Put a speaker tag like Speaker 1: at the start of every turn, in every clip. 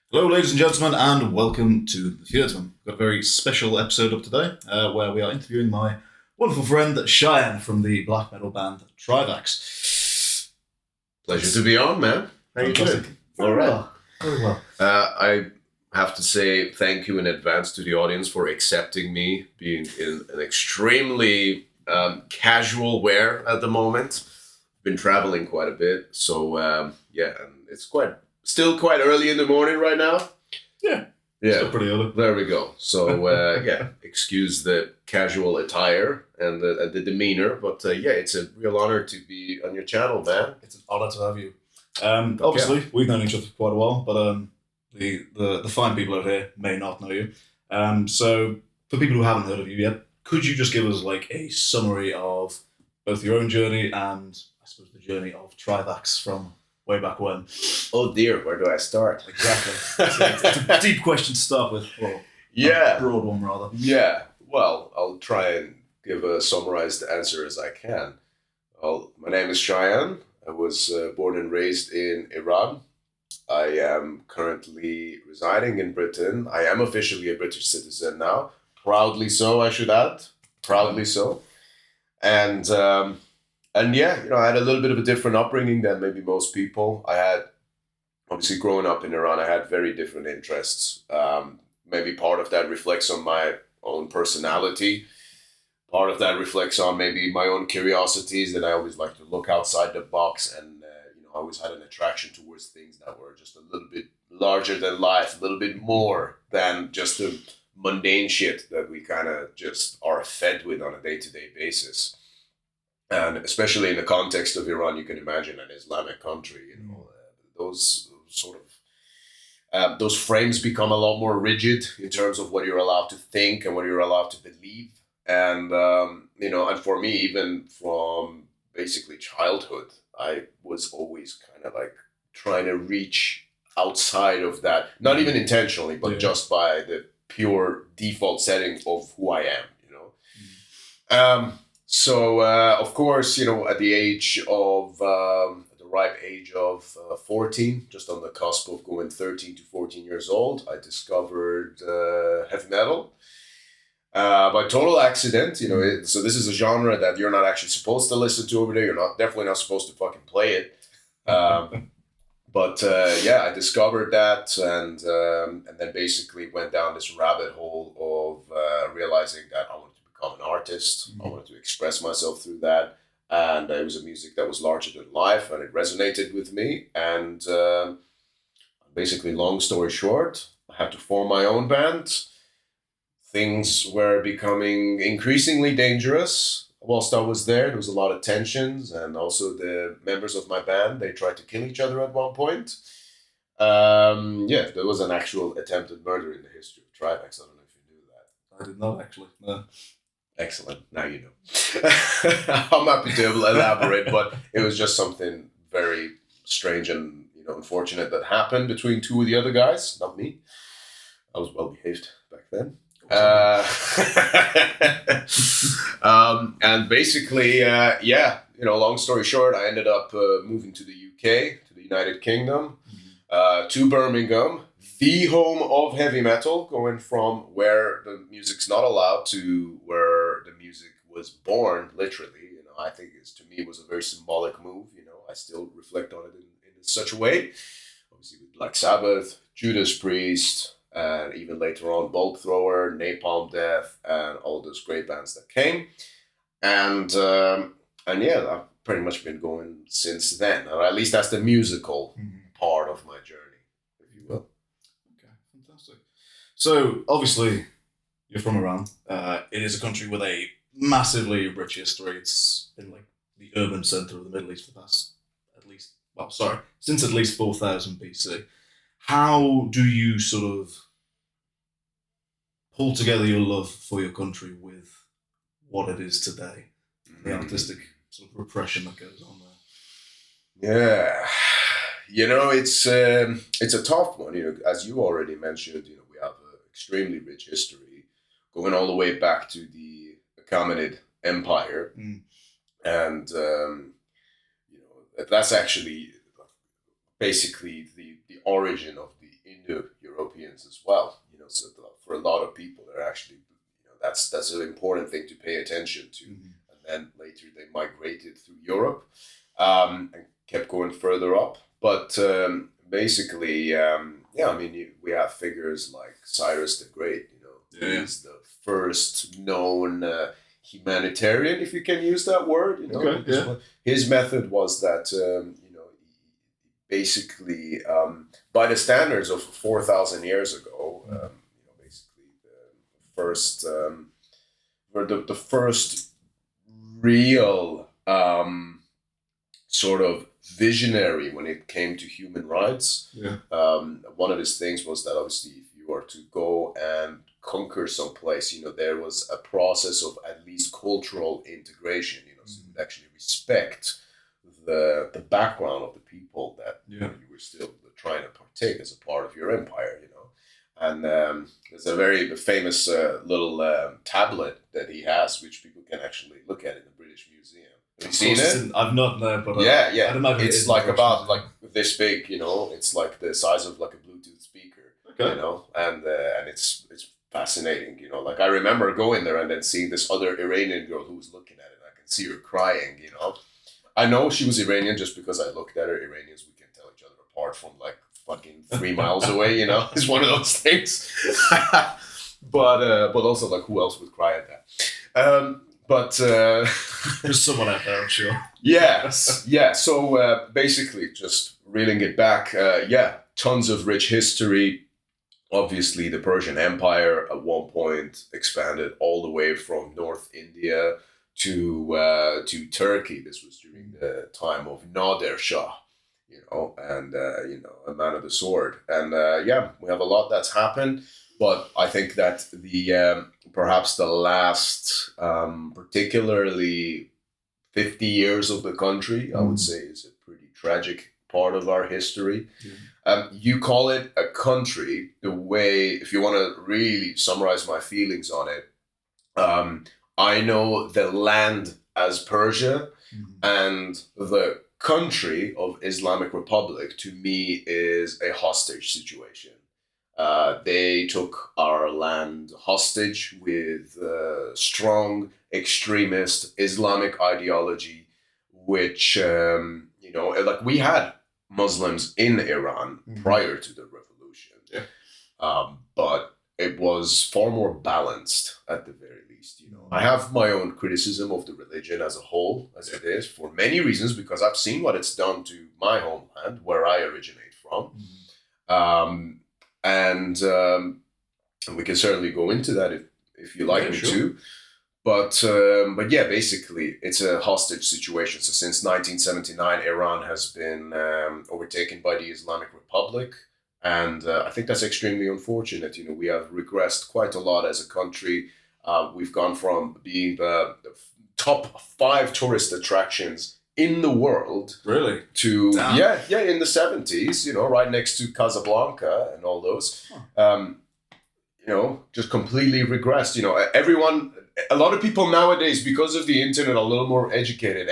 Speaker 1: Hello, ladies and gentlemen, and welcome to the Theatreman. We've got a very special episode up today where we are interviewing my wonderful friend Shayan from the black metal band Trivax.
Speaker 2: Pleasure to be on, man. How you doing?
Speaker 1: All right. Very well.
Speaker 2: I have to say thank you in advance to the audience for accepting me being in an extremely casual wear at the moment. Been traveling quite a bit, so and it's still quite early in the morning right now.
Speaker 1: Yeah. Still pretty early.
Speaker 2: There we go. So excuse the casual attire and the demeanor, but it's a real honor to be on your channel, man.
Speaker 1: It's an honor to have you. Obviously, we've known each other for quite a while, but the fine people out here may not know you. So for people who haven't heard of you yet, could you just give us like a summary of both your own journey and I suppose the journey of Trivax from way back when?
Speaker 2: Oh dear, where do I start?
Speaker 1: Exactly. It's a deep question to start with. Well,
Speaker 2: yeah.
Speaker 1: A broad one, rather.
Speaker 2: Yeah. Well, I'll try and give a summarized answer as I can. Well, my name is Shayan. I was born and raised in Iran. I am currently residing in Britain. I am officially a British citizen now. Proudly so, I should add. Proudly so. And yeah, I had a little bit of a different upbringing than maybe most people. I had, obviously growing up in Iran, I had very different interests. Maybe part of that reflects on my own personality. Part of that reflects on maybe my own curiosities, that I always like to look outside the box, and I always had an attraction towards things that were just a little bit larger than life, a little bit more than just the mundane shit that we kind of just are fed with on a day-to-day basis. And especially in the context of Iran, you can imagine an Islamic country, those sort of those frames become a lot more rigid in terms of what you're allowed to think and what you're allowed to believe. And, and for me, even from basically childhood, I was always kind of like trying to reach outside of that, not even intentionally, but just by the pure default setting of who I am, So, of course, at the ripe age of 14, just on the cusp of going 13 to 14 years old, I discovered heavy metal. By total accident, so this is a genre that you're not actually supposed to listen to over there. You're definitely not supposed to fucking play it. But I discovered that, and then basically went down this rabbit hole of realizing that I wanted to become an artist. I wanted to express myself through that, and it was a music that was larger than life, and it resonated with me. And basically, long story short, I had to form my own band. Things were becoming increasingly dangerous. Whilst I was there was a lot of tensions, and also the members of my band, they tried to kill each other at one point. There was an actual attempted murder in the history of Trivax. I don't know if you knew that.
Speaker 1: I did not, actually. No.
Speaker 2: Excellent. Now you know. I'm happy to elaborate, but it was just something very strange and unfortunate that happened between two of the other guys, not me. I was well behaved back then. And basically, long story short, I ended up moving to the UK, to the United Kingdom, to Birmingham, the home of heavy metal, going from where the music's not allowed to where the music was born, literally. I think to me it was a very symbolic move. I still reflect on it in such a way. Obviously with Black Sabbath, Judas Priest, and even later on, Bolt Thrower, Napalm Death, and all those great bands that came. And I've pretty much been going since then, or at least that's the musical part of my journey, if you will.
Speaker 1: Okay, fantastic. So, obviously, you're from Iran. It is a country with a massively rich history. It's in like the urban center of the Middle East for the past since at least 4000 BC. How do you sort of pull together your love for your country with what it is today, the artistic sort of repression that goes on
Speaker 2: there? Yeah, it's a tough one. As you already mentioned, we have an extremely rich history, going all the way back to the Achaemenid Empire, and that's actually basically the origin of the well. So for a lot of people, they're actually, that's an important thing to pay attention to. And then later they migrated through Europe and kept going further up. But basically, we have figures like Cyrus the Great. He's the first known humanitarian, if you can use that word. His method was that basically by the standards of 4,000 years ago, basically the first real sort of visionary when it came to human rights. One of his things was that obviously if you were to go and conquer some place, there was a process of at least cultural integration, so you would actually respect the background of the people that you were still trying to partake as a part of your empire, And there's a very famous little tablet that he has, which people can actually look at in the British Museum. Have you seen it?
Speaker 1: I've not, no, but
Speaker 2: yeah.
Speaker 1: I'd imagine
Speaker 2: it's like about like this big, It's like the size of like a Bluetooth speaker, and it's fascinating, Like I remember going there and then seeing this other Iranian girl who was looking at it. I can see her crying, I know she was Iranian just because I looked at her. Iranians, we can tell each other apart from like fucking 3 miles away, It's one of those things. but also like who else would cry at that?
Speaker 1: There's someone out there, I'm sure.
Speaker 2: Yes, yeah. So basically, just reeling it back, tons of rich history. Obviously, the Persian Empire at one point expanded all the way from North India to Turkey. This was during the time of Nader Shah, and a man of the sword. And we have a lot that's happened. But I think that the perhaps the last, particularly 50 years of the country, I would say, is a pretty tragic part of our history. You call it a country. The way, if you want to really summarize my feelings on it, I know the land as Persia, and the country of Islamic Republic to me is a hostage situation. They took our land hostage with strong extremist Islamic ideology, which, like we had Muslims in Iran prior to the revolution, but it was far more balanced at the very least. I have my own criticism of the religion as a whole, as it is, for many reasons, because I've seen what it's done to my homeland, where I originate from. And we can certainly go into that if you like me to. But basically, it's a hostage situation. So since 1979, Iran has been overtaken by the Islamic Republic. And I think that's extremely unfortunate. We have regressed quite a lot as a country. We've gone from being the top 5 tourist attractions in the world,
Speaker 1: really,
Speaker 2: to in the 70s, right next to Casablanca and all those, just completely regressed. A lot of people nowadays, because of the internet, are a little more educated.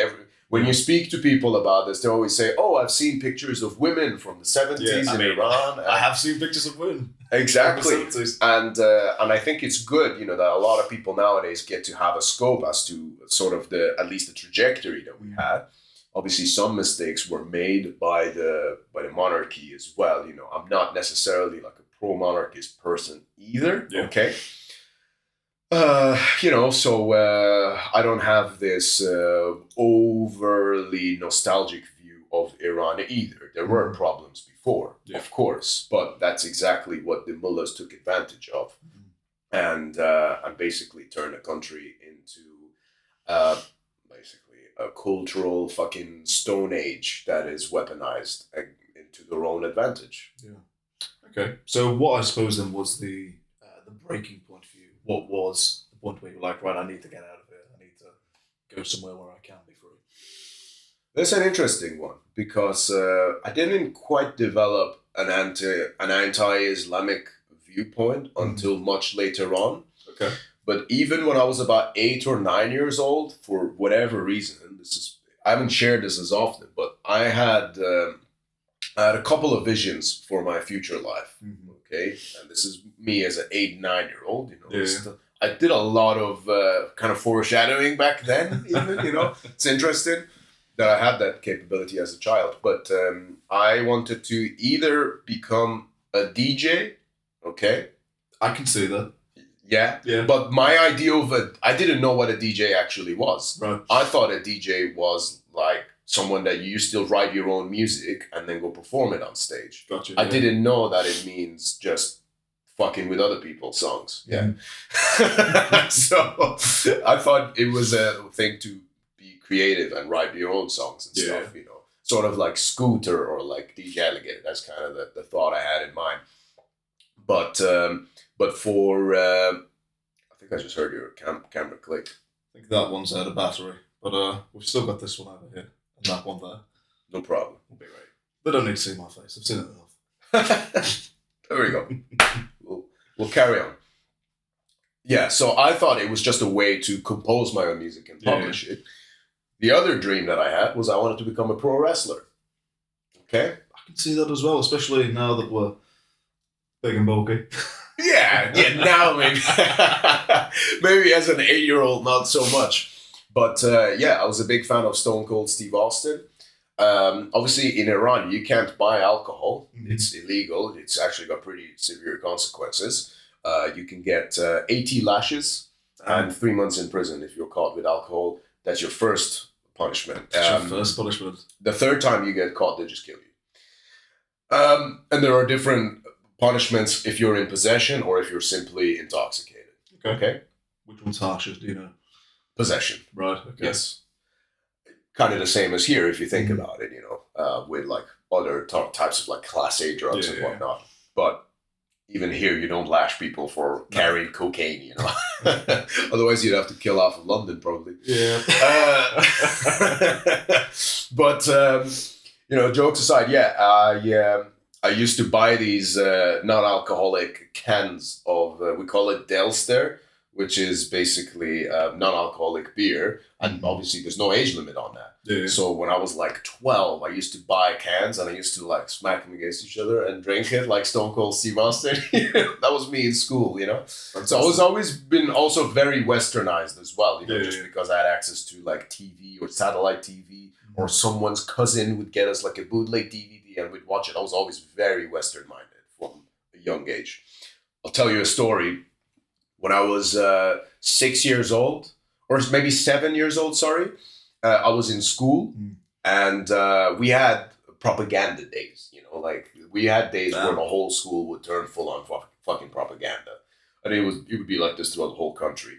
Speaker 2: When you speak to people about this, they always say, "Oh, I've seen pictures of women from the 70s in Iran."
Speaker 1: I have seen pictures of women.
Speaker 2: Exactly, and I think it's good, that a lot of people nowadays get to have a scope as to sort of at least the trajectory that we had. Obviously, some mistakes were made by the monarchy as well. I'm not necessarily like a pro-monarchist person either. Yeah. Okay. So I don't have this overly nostalgic view of Iran either. There were problems before, of course, but that's exactly what the mullahs took advantage of, and basically turned the country into basically a cultural fucking stone age that is weaponized into their own advantage.
Speaker 1: Yeah. Okay. So what I suppose then was the breaking point for you? What was the point where you were like, right, I need to get out of here. I need to go somewhere where I can be free?
Speaker 2: That's an interesting one, because I didn't quite develop an anti-Islamic viewpoint until much later on.
Speaker 1: Okay.
Speaker 2: But even when I was about 8 or 9 years old, for whatever reason, I haven't shared this as often, but I had I had a couple of visions for my future life.
Speaker 1: Mm-hmm.
Speaker 2: Okay, and this is me as an 8, 9-year-old. You know,
Speaker 1: Yeah.
Speaker 2: I did a lot of kind of foreshadowing back then. Even you know, it's interesting that I had that capability as a child. But I wanted to either become a DJ. Okay,
Speaker 1: I can see that.
Speaker 2: Yeah.
Speaker 1: Yeah.
Speaker 2: But my idea of I didn't know what a DJ actually was.
Speaker 1: Right.
Speaker 2: I thought a DJ was like someone that you still write your own music and then go perform it on stage.
Speaker 1: Gotcha.
Speaker 2: I didn't know that it means just fucking with other people's songs. Yeah. So I thought it was a thing to be creative and write your own songs and stuff, you know. Sort of like Scooter or like DJ Alligator. That's kind of the thought I had in mind. But for I think I just heard your camera click.
Speaker 1: I think that one's out of battery, but we've still got this one over here and that one there.
Speaker 2: No problem.
Speaker 1: We'll be right. They don't need to see my face. I've seen it enough.
Speaker 2: There we go. We'll carry on. Yeah, so I thought it was just a way to compose my own music and publish it. The other dream that I had was I wanted to become a pro wrestler. Okay?
Speaker 1: I can see that as well, especially now that we're big and bulky.
Speaker 2: Yeah, now maybe. Maybe as an 8-year-old, not so much. But I was a big fan of Stone Cold Steve Austin. Obviously, in Iran, you can't buy alcohol. Mm-hmm. It's illegal. It's actually got pretty severe consequences. You can get 80 lashes and 3 months in prison if you're caught with alcohol. That's your first punishment.
Speaker 1: That's your first punishment.
Speaker 2: The third time you get caught, they just kill you. And there are different punishments if you're in possession or if you're simply intoxicated. Okay.
Speaker 1: Which one's harsher, do you know?
Speaker 2: Possession.
Speaker 1: Right, okay.
Speaker 2: Yes. Kind of the same as here if you think about it, you know, with like other types of like class A drugs and whatnot. But even here, you don't lash people for carrying cocaine, you know. Otherwise, you'd have to kill half of London, probably.
Speaker 1: Yeah.
Speaker 2: But, you know, jokes aside, I used to buy these non-alcoholic cans of, we call it Delster, which is basically non-alcoholic beer. And obviously there's no age limit on that. Yeah. So when I was like 12, I used to buy cans and I used to like smack them against each other and drink it like Stone Cold Steve Austin. That was me in school, you know. So I was always been also very westernized as well, you know, just because I had access to like TV or satellite TV or someone's cousin would get us like a bootleg DVD and we'd watch it. I was always very Western minded from a young age. I'll tell you a story. When I was 6 years old, or maybe 7 years old, I was in school and we had propaganda days, you know, like we had days where the whole school would turn full on fucking propaganda. And it would be like this throughout the whole country.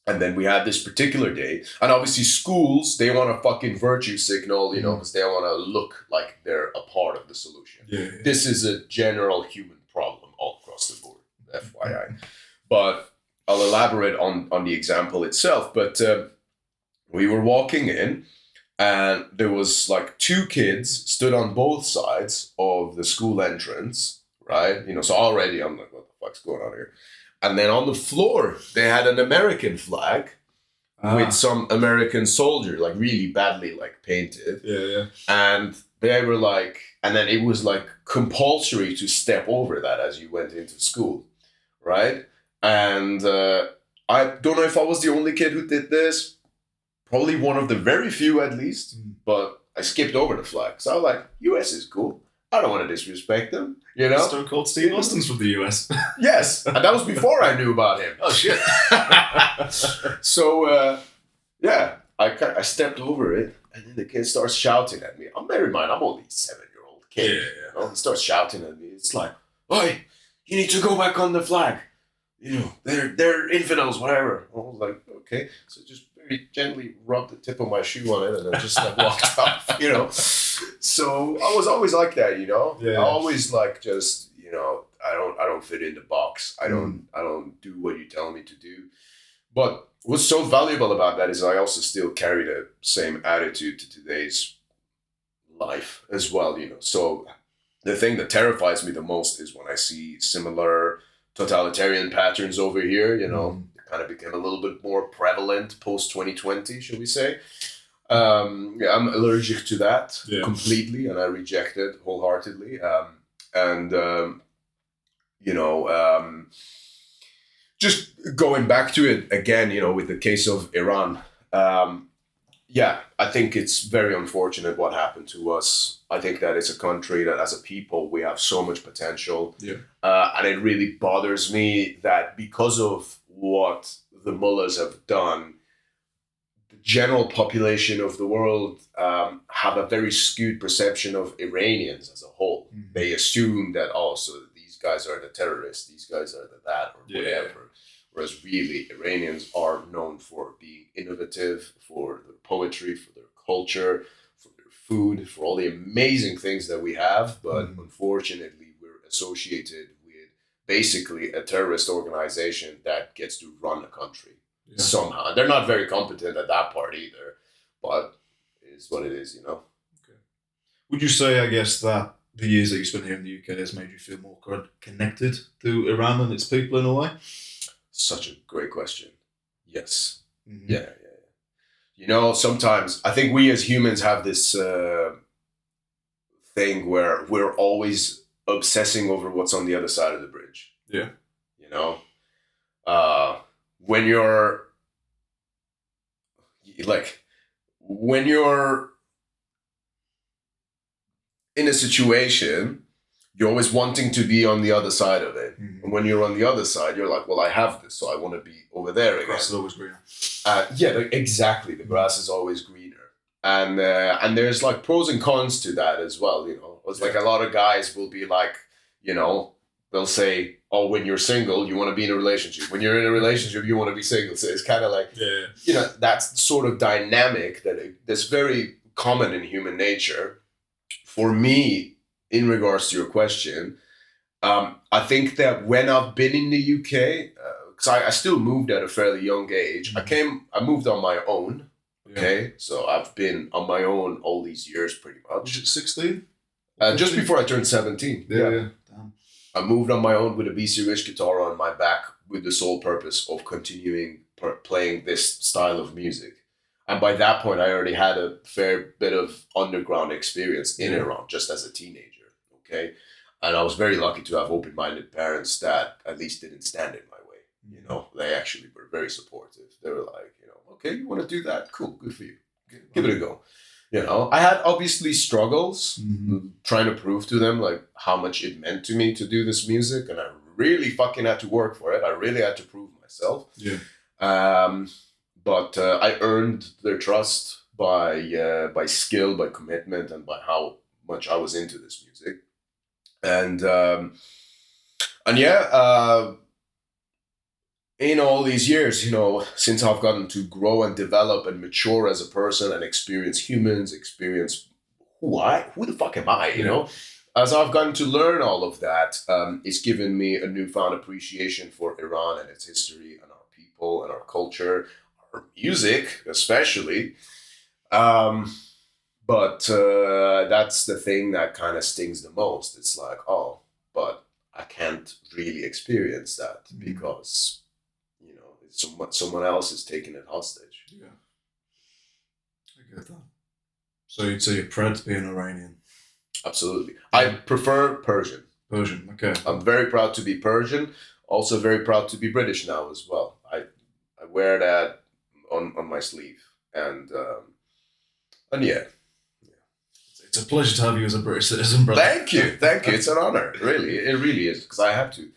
Speaker 2: And then we had this particular day, and obviously schools, they want a fucking virtue signal, you know, because they want to look like they're a part of the solution. Yeah. This is a general human problem all across the board, FYI. But I'll elaborate on the example itself. But we were walking in, and there was like 2 kids stood on both sides of the school entrance, right? You know, so already I'm like, what the fuck's going on here? And then on the floor, they had an American flag with some American soldier, like really badly like painted. Yeah. And they were like, and then it was like compulsory to step over that as you went into school, right? And I don't know if I was the only kid who did this. Probably one of the very few at least. But I skipped over the flag. So I was like, US is cool. I don't want to disrespect them, you know?
Speaker 1: Stone Cold Steve Austin's from the US.
Speaker 2: Yes, and that was before I knew about him.
Speaker 1: Oh, shit.
Speaker 2: So, I stepped over it, and then the kid starts shouting at me. Bear in mind, I'm only a 7-year-old kid. Yeah. You know? He starts shouting at me. It's like, "Oi, you need to go back on the flag. You know, they're infidels, whatever." I was like, okay. So just very gently rubbed the tip of my shoe on it, and then just like walked off, you know. So I was always like that, you know. Yeah. I always like just, you know, I don't fit in the box. I don't do what you tell me to do. But what's so valuable about that is I also still carry the same attitude to today's life as well, you know. So the thing that terrifies me the most is when I see similar totalitarian patterns over here, you know. Kind of became a little bit more prevalent post 2020, should we say? Yeah, I'm allergic to that
Speaker 1: Yeah.
Speaker 2: completely, and I reject it wholeheartedly. And just going back to it again, with the case of Iran. Yeah, I think it's very unfortunate what happened to us. I think that it's a country that, as a people, we have so much potential.
Speaker 1: Yeah.
Speaker 2: And it really bothers me that because of what the mullahs have done, the general population of the world have a very skewed perception of Iranians as a whole.
Speaker 1: Mm-hmm.
Speaker 2: They assume that, so these guys are the terrorists, these guys are the that, or whatever. Whereas really, Iranians are known for being innovative, for their poetry, for their culture, for their food, for all the amazing things that we have. But unfortunately, we're associated with basically a terrorist organization that gets to run a country somehow. They're not very competent at that part either, but it is what it is,
Speaker 1: Okay. Would you say, I guess, that the years that you spent here in the UK has made you feel more connected to Iran and its people in a way?
Speaker 2: Such a great question. Yes.
Speaker 1: Mm-hmm.
Speaker 2: Yeah. Sometimes I think we as humans have this thing where we're always obsessing over what's on the other side of the bridge.
Speaker 1: Yeah.
Speaker 2: When you're in a situation, you're always wanting to be on the other side of it. Mm-hmm. And when you're on the other side, you're like, well, I have this, so I want to be over there again.
Speaker 1: The grass is always greener.
Speaker 2: Exactly. The grass is always greener. And there's like pros and cons to that as well, It's like a lot of guys will be like, they'll say, oh, when you're single, you want to be in a relationship. When you're in a relationship, you want to be single. So it's kind of like, that's sort of dynamic that's very common in human nature. For me, in regards to your question, I think that when I've been in the UK, because I still moved at a fairly young age, I moved on my own. Okay, so I've been on my own all these years, pretty much.
Speaker 1: Was it 16?
Speaker 2: Just before I turned 17.
Speaker 1: Yeah. Damn.
Speaker 2: I moved on my own with a BC Rich guitar on my back with the sole purpose of continuing playing this style of music. And by that point, I already had a fair bit of underground experience in Iran, just as a teenager, okay? And I was very lucky to have open-minded parents that at least didn't stand in my way, They actually were very supportive. They were like, okay, you want to do that? Cool, good for you. Give it a go. I had obviously struggles trying to prove to them like how much it meant to me to do this music, and I really fucking had to work for it. I really had to prove myself.
Speaker 1: Yeah.
Speaker 2: But I earned their trust by skill, by commitment, and by how much I was into this music. And in all these years, since I've gotten to grow and develop and mature as a person and experience humans, experience who the fuck am I, As I've gotten to learn all of that, it's given me a newfound appreciation for Iran and its history and our people and our culture, our music especially. But that's the thing that kind of stings the most. It's like, but I can't really experience that because, someone else is taking it hostage.
Speaker 1: Yeah. I get that. So you'd say you're proud to be an Iranian?
Speaker 2: Absolutely. I prefer Persian.
Speaker 1: Persian, okay.
Speaker 2: I'm very proud to be Persian. Also very proud to be British now as well. I wear that on my sleeve. And yeah.
Speaker 1: It's a pleasure to have you as a British citizen, brother.
Speaker 2: Thank you. It's an honor. Really. It really is. Because I have to.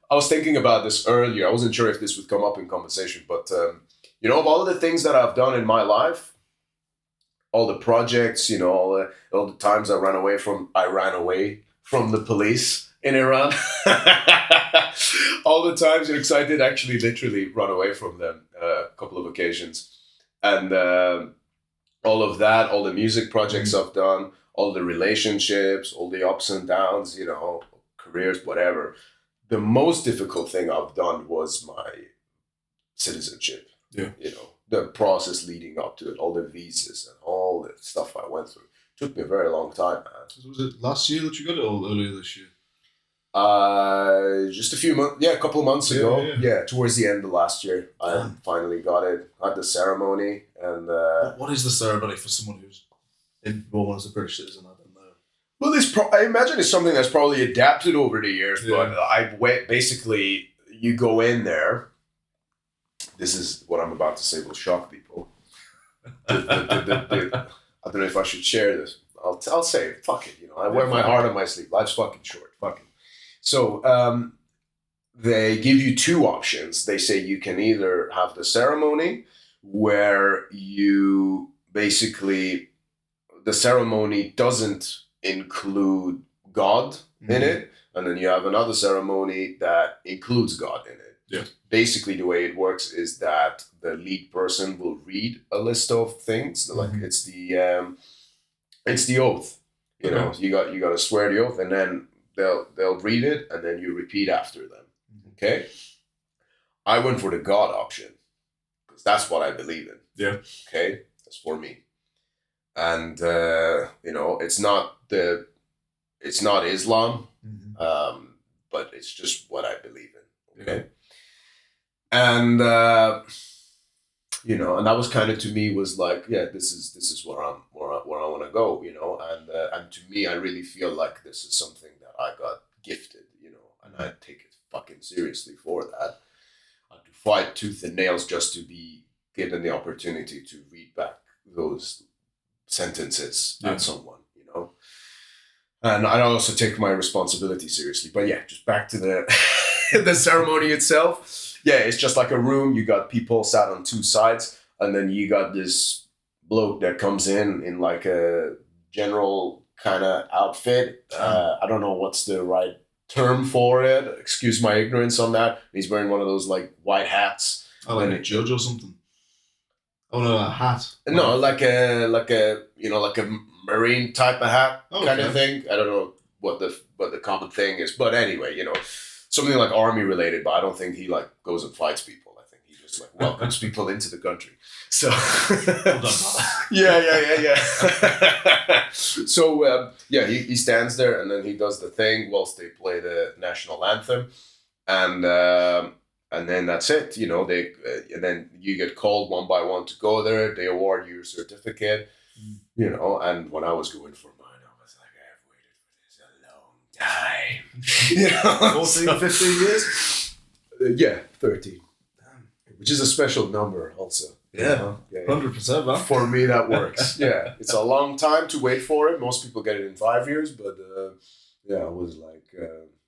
Speaker 2: I was thinking about this earlier. I wasn't sure if this would come up in conversation. But, of all the things that I've done in my life, all the projects, all the times I ran away from the police in Iran. All the times, because I did actually literally run away from them a couple of occasions. And all of that, all the music projects I've done, all the relationships, all the ups and downs, careers, whatever. The most difficult thing I've done was my citizenship.
Speaker 1: Yeah.
Speaker 2: The process leading up to it, all the visas and all the stuff I went through. It took me a very long time, man.
Speaker 1: Was it last year that you got it or earlier this year?
Speaker 2: just a couple of months ago. Yeah, towards the end of last year, I finally got it. Got the ceremony, and
Speaker 1: what is the ceremony for someone who's born as a British citizen? I don't know.
Speaker 2: Well, I imagine it's something that's probably adapted over the years. But basically, you go in there. This is what I'm about to say will shock people. I don't know if I should share this. I'll say it. Fuck it. I wear my heart on my sleeve. Life's fucking short. Fuck it. So they give you two options. They say you can either have the ceremony where you basically, the ceremony doesn't include God in it. And then you have another ceremony that includes God in it.
Speaker 1: Yeah.
Speaker 2: Basically, the way it works is that the lead person will read a list of things. Like it's the oath. You know, you got to swear the oath, and then they'll read it, and then you repeat after them. Okay. I went for the God option because that's what I believe in.
Speaker 1: Yeah.
Speaker 2: Okay, that's for me, and it's not Islam, but it's just what I believe in. Okay. Yeah. And and that was kind of, to me, was like, yeah, this is where I want to go, and to me, I really feel like this is something that I got gifted, and I take it fucking seriously for that. I had to fight tooth and nails just to be given the opportunity to read back those sentences at someone, and I also take my responsibility seriously. But yeah, just back to the the ceremony itself. Yeah, it's just like a room. You got people sat on two sides, and then you got this bloke that comes in like a general kind of outfit. I don't know what's the right term for it. Excuse my ignorance on that. He's wearing one of those like white hats.
Speaker 1: Oh, like a judge or something. Oh no, a hat.
Speaker 2: No, like a marine type of hat kind of thing. I don't know what the common thing is, but anyway, something like army related, but I don't think he like goes and fights people. I think he just like welcomes people into the country. So yeah. So he stands there, and then he does the thing whilst they play the national anthem, and then that's it. They and then you get called one by one to go there. They award you your certificate. And when I was going for mine, I was like, I've waited for this a long time.
Speaker 1: 14, 15 years?
Speaker 2: Yeah, 13. Damn. Which is a special number also.
Speaker 1: Yeah, 100%, man.
Speaker 2: For me, that works. Yeah, it's a long time to wait for it. Most people get it in 5 years, but I was like,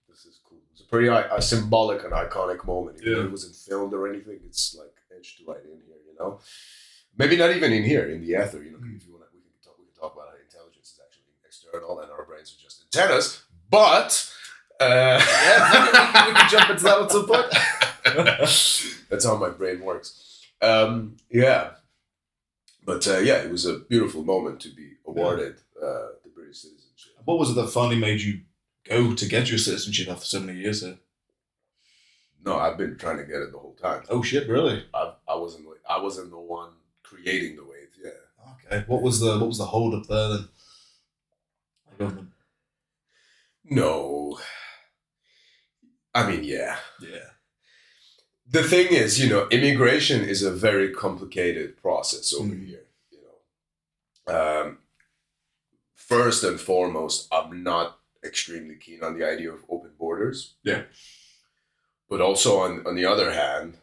Speaker 2: this is cool. It's a pretty symbolic and iconic moment. Even if it wasn't filmed or anything, it's like etched right in here, Maybe not even in here, in the ether, If you want, we can talk about how intelligence is actually external and our brains are just antennas. But we can jump into that at some point. That's how my brain works. But it was a beautiful moment to be awarded the British citizenship.
Speaker 1: What was it that finally made you go to get your citizenship after so many years here?
Speaker 2: No, I've been trying to get it the whole time.
Speaker 1: Oh shit, really?
Speaker 2: I wasn't the one creating the wait. Yeah.
Speaker 1: Okay. What was the hold up there then? Government.
Speaker 2: No. I mean, yeah.
Speaker 1: Yeah.
Speaker 2: The thing is, immigration is a very complicated process over here. First and foremost, I'm not extremely keen on the idea of open borders.
Speaker 1: Yeah.
Speaker 2: But also on the other hand,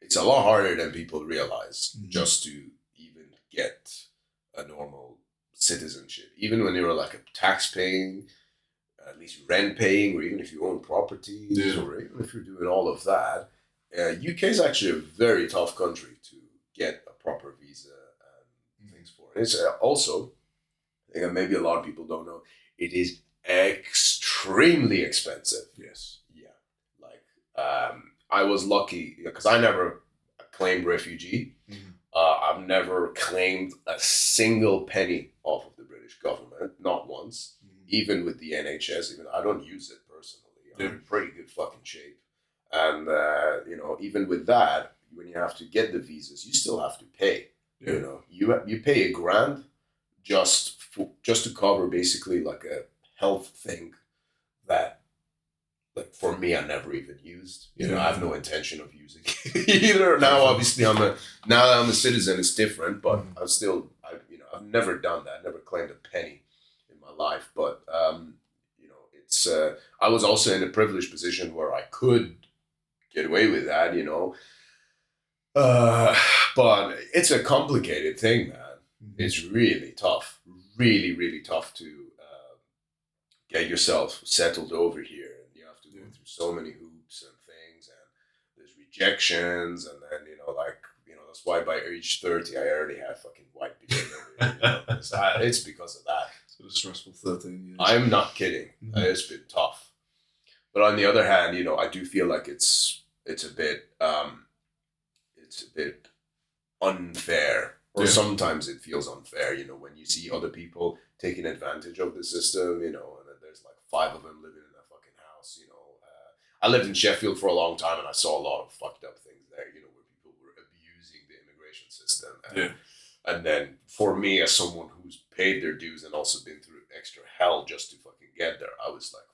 Speaker 2: it's a lot harder than people realize just to even get a normal citizenship. Even when you're like a tax paying, at least rent paying, or even if you own properties, or even if you're doing all of that, UK is actually a very tough country to get a proper visa and things for. And it's also, I think maybe a lot of people don't know, it is extremely expensive.
Speaker 1: Yes.
Speaker 2: Yeah. Like, I was lucky because I never claimed refugee. I've never claimed a single penny off of the British government, not once. Even with the NHS, I don't use it personally. I'm in pretty good fucking shape. And, even with that, when you have to get the visas, you still have to pay. Yeah. You pay $1,000 just to cover basically like a health thing that, like, for me, I never even used. You know, I have no intention of using it either. Now, obviously, now that I'm a citizen, it's different, but I've never done that. Never claimed a penny in my life. But, it's, I was also in a privileged position where I could get away with that, but it's a complicated thing, man. It's really tough, really, really tough to get yourself settled over here. And you have to go through so many hoops and things, and there's rejections, and then, that's why by age 30, I already have fucking white people over here. It's because of that.
Speaker 1: It's been a stressful 13 years.
Speaker 2: I'm not kidding. It's been tough. But on the other hand, I do feel like it's a bit unfair, or sometimes it feels unfair, when you see other people taking advantage of the system, and then there's like 5 of them living in a fucking house, I lived in Sheffield for a long time, and I saw a lot of fucked up things there, where people were abusing the immigration system. And then for me, as someone who's paid their dues and also been through extra hell just to fucking get there, I was like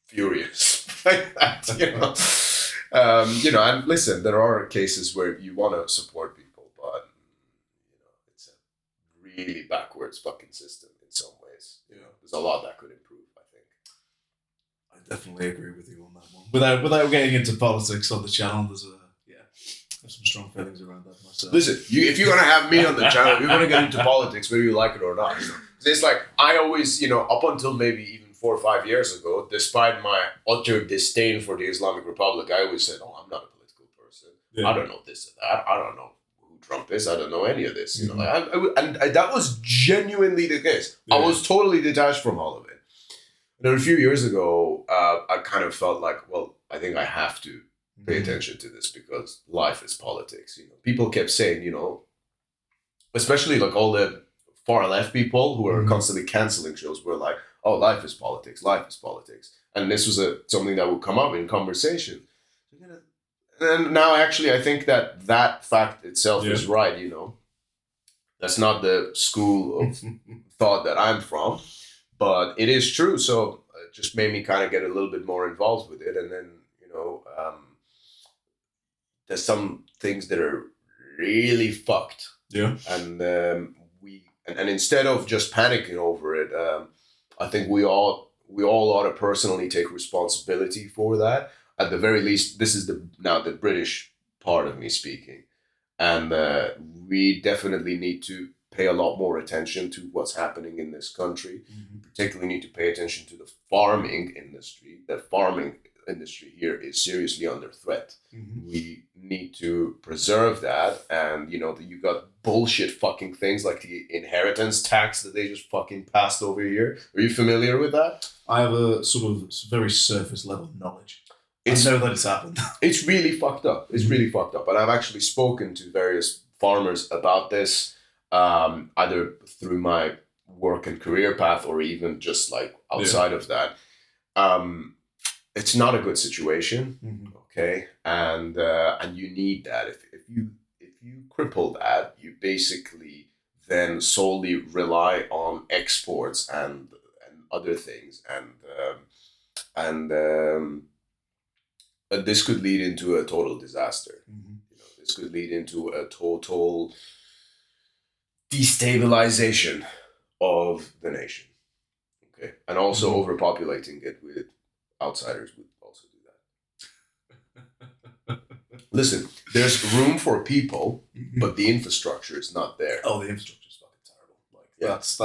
Speaker 2: furious like that, and listen, there are cases where you want to support people, but it's a really backwards fucking system in some ways. There's a lot that could improve, I think.
Speaker 1: I definitely agree with you on that one. Without getting into politics on the channel, there's some strong feelings around that myself.
Speaker 2: Listen, if you're gonna have me on the channel, you're gonna get into politics, whether you like it or not. It's like I always, up until maybe even 4 or 5 years ago, despite my utter disdain for the Islamic Republic, I always said, "Oh, I'm not a political person. I don't know this and that. I don't know who Trump is. I don't know any of this." And that was genuinely the case. I was totally detached from all of it. And then a few years ago, I kind of felt like, well, I think I have to pay attention to this because life is politics. People kept saying, especially like all the far left people who are constantly canceling shows were like, "Oh, life is politics, life is politics." And this was something that would come up in conversation. And now actually I think that fact itself is right, That's not the school of thought that I'm from, but it is true. So it just made me kind of get a little bit more involved with it. And then, there's some things that are really fucked.
Speaker 1: Yeah.
Speaker 2: And and instead of just panicking over it, I think we all ought to personally take responsibility for that. At the very least, this is now the British part of me speaking. And we definitely need to pay a lot more attention to what's happening in this country. Particularly need to pay attention to the farming industry. The farming industry here is seriously under threat. We need to preserve that, and you got bullshit fucking things like the inheritance tax that they just fucking passed over here. Are you familiar with that?
Speaker 1: I have a sort of very surface level knowledge. I know that it's happened.
Speaker 2: It's really fucked up. It's really fucked up. And I've actually spoken to various farmers about this, either through my work and career path or even just like outside of that. It's not a good situation, okay, and you need that. If you cripple that, you basically then solely rely on exports and other things, and this could lead into a total disaster. This could lead into a total destabilization of the nation, okay, and also overpopulating it with outsiders would also do that. Listen, there's room for people, but the infrastructure is not there.
Speaker 1: Oh, the infrastructure is fucking terrible. Like that's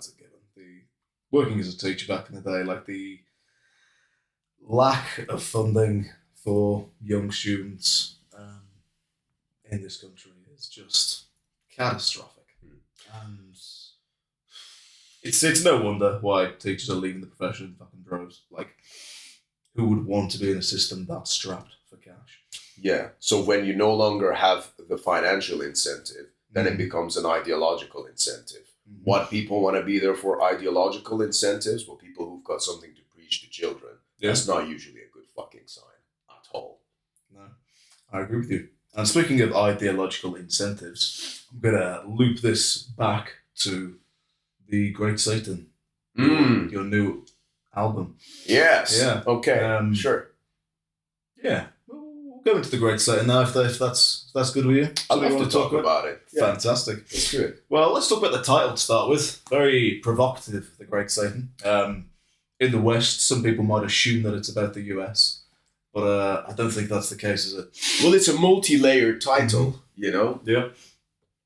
Speaker 1: a given. The working as a teacher back in the day, like the lack of funding for young students in this country is just catastrophic, and it's no wonder why teachers are leaving the profession in fucking droves. Like, who would want to be in a system that's strapped for cash?
Speaker 2: Yeah. So when you no longer have the financial incentive, then it becomes an ideological incentive. What people want to be there for ideological incentives? Well, people who've got something to preach to children. That's not usually a good fucking sign at all.
Speaker 1: No, I agree with you. And speaking of ideological incentives, I'm going to loop this back to the Great Satan, your new album.
Speaker 2: Yes.
Speaker 1: Yeah.
Speaker 2: Okay. Sure.
Speaker 1: Yeah. We'll go into the Great Satan now if that's good with you.
Speaker 2: I'd love to talk about it.
Speaker 1: Yeah. Fantastic.
Speaker 2: That's good.
Speaker 1: Well, let's talk about the title to start with. Very provocative, the Great Satan. In the West, some people might assume that it's about the US, but I don't think that's the case, is it?
Speaker 2: Well, it's a multi-layered title, you know?
Speaker 1: Yeah.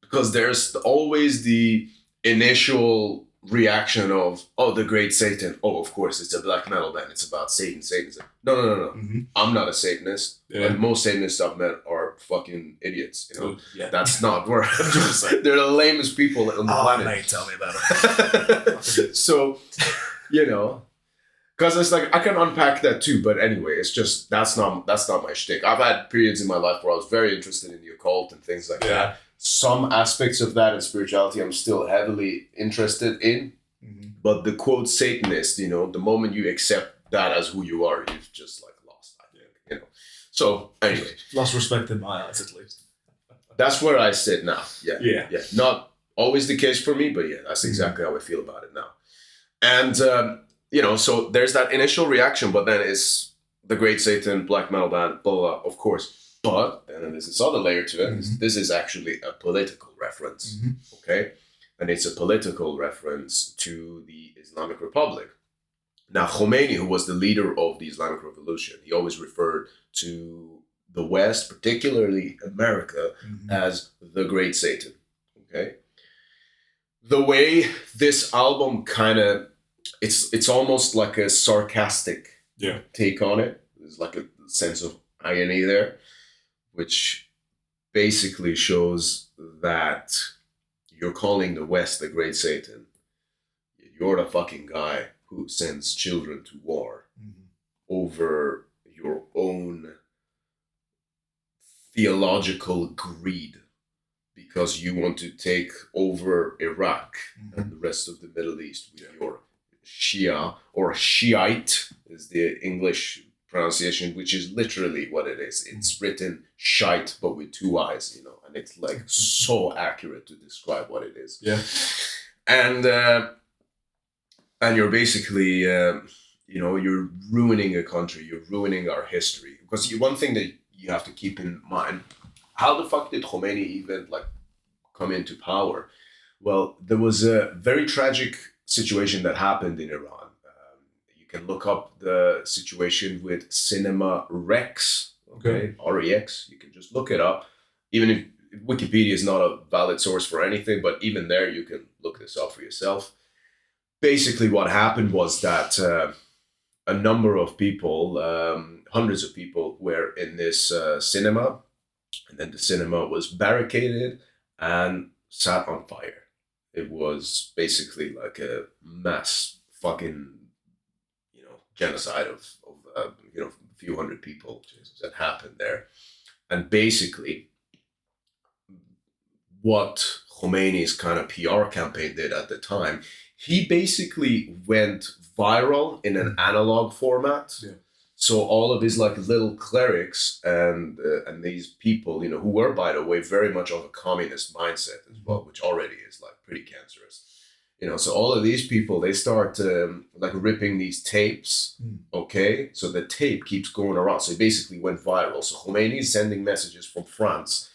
Speaker 2: Because there's always the initial reaction of, oh, the Great Satan. Oh, of course, it's a black metal band. It's about Satan. Satanism. No.
Speaker 1: Mm-hmm.
Speaker 2: I'm not a Satanist.
Speaker 1: Yeah.
Speaker 2: And most Satanists I've met are fucking idiots. You know,
Speaker 1: yeah.
Speaker 2: That's not where they're the lamest people on the planet.
Speaker 1: Mate, tell me about it.
Speaker 2: So, you know, because it's like I can unpack that too. But anyway, it's just that's not my shtick. I've had periods in my life where I was very interested in the occult and things like that. Some aspects of that in spirituality I'm still heavily interested in. Mm-hmm. But the quote Satanist, you know, the moment you accept that as who you are, you've just like lost, I think, you know. So anyway.
Speaker 1: Lost respect in my eyes, at least.
Speaker 2: That's where I sit now.
Speaker 1: Yeah.
Speaker 2: Not always the case for me, but yeah, that's exactly how I feel about it now. And, you know, so there's that initial reaction, but then it's the Great Satan, black metal band, blah, blah, blah, of course. But then there's this other layer to it. Mm-hmm. This is actually a political reference, okay? And it's a political reference to the Islamic Republic. Now, Khomeini, who was the leader of the Islamic Revolution, he always referred to the West, particularly America, as the Great Satan, okay? The way this album kind of, it's almost like a sarcastic take on it. There's like a sense of irony there, which basically shows that you're calling the West the Great Satan. You're the fucking guy who sends children to war over your own theological greed because you want to take over Iraq and the rest of the Middle East with your Shia or Shiite is the English pronunciation, which is literally what it is. It's written shite, but with two eyes, you know, and it's like so accurate to describe what it is.
Speaker 1: Yeah.
Speaker 2: And you're basically, you know, you're ruining a country. You're ruining our history. Because one thing that you have to keep in mind, how the fuck did Khomeini even like come into power? Well, there was a very tragic situation that happened in Iran. You can look up the situation with Cinema Rex, okay? REX. You can just look it up. Even if Wikipedia is not a valid source for anything, but even there you can look this up for yourself. Basically what happened was that a number of people, hundreds of people were in this cinema, and then the cinema was barricaded and sat on fire. It was basically like a mass fucking, you know, genocide of you know, a few hundred people that happened there. And basically what Khomeini's kind of PR campaign did at the time, he basically went viral in an analog format. Yeah. So all of his like little clerics and these people, you know, who were, by the way, very much of a communist mindset as well, which already is like pretty cancerous. You know, so all of these people, they start like ripping these tapes, okay? So the tape keeps going around. So it basically went viral. So Khomeini is sending messages from France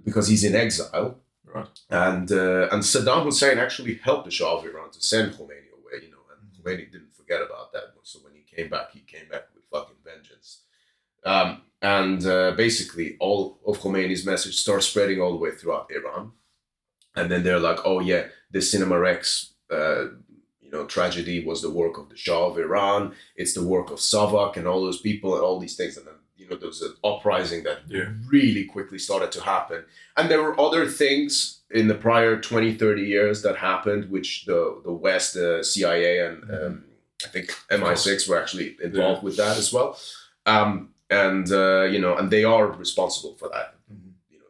Speaker 2: because he's in exile. Right. And Saddam Hussein actually helped the Shah of Iran to send Khomeini away, you know, and Khomeini didn't forget about that. So when he came back with fucking vengeance. Basically all of Khomeini's message starts spreading all the way throughout Iran. And then they're like, oh yeah, the Cinema Rex, you know, tragedy was the work of the Shah of Iran. It's the work of Savak and all those people and all these things. And then, you know, there was an uprising that really quickly started to happen. And there were other things in the prior 20, 30 years that happened, which the West, CIA and I think MI6 were actually involved with that as well. You know, and they are responsible for that. You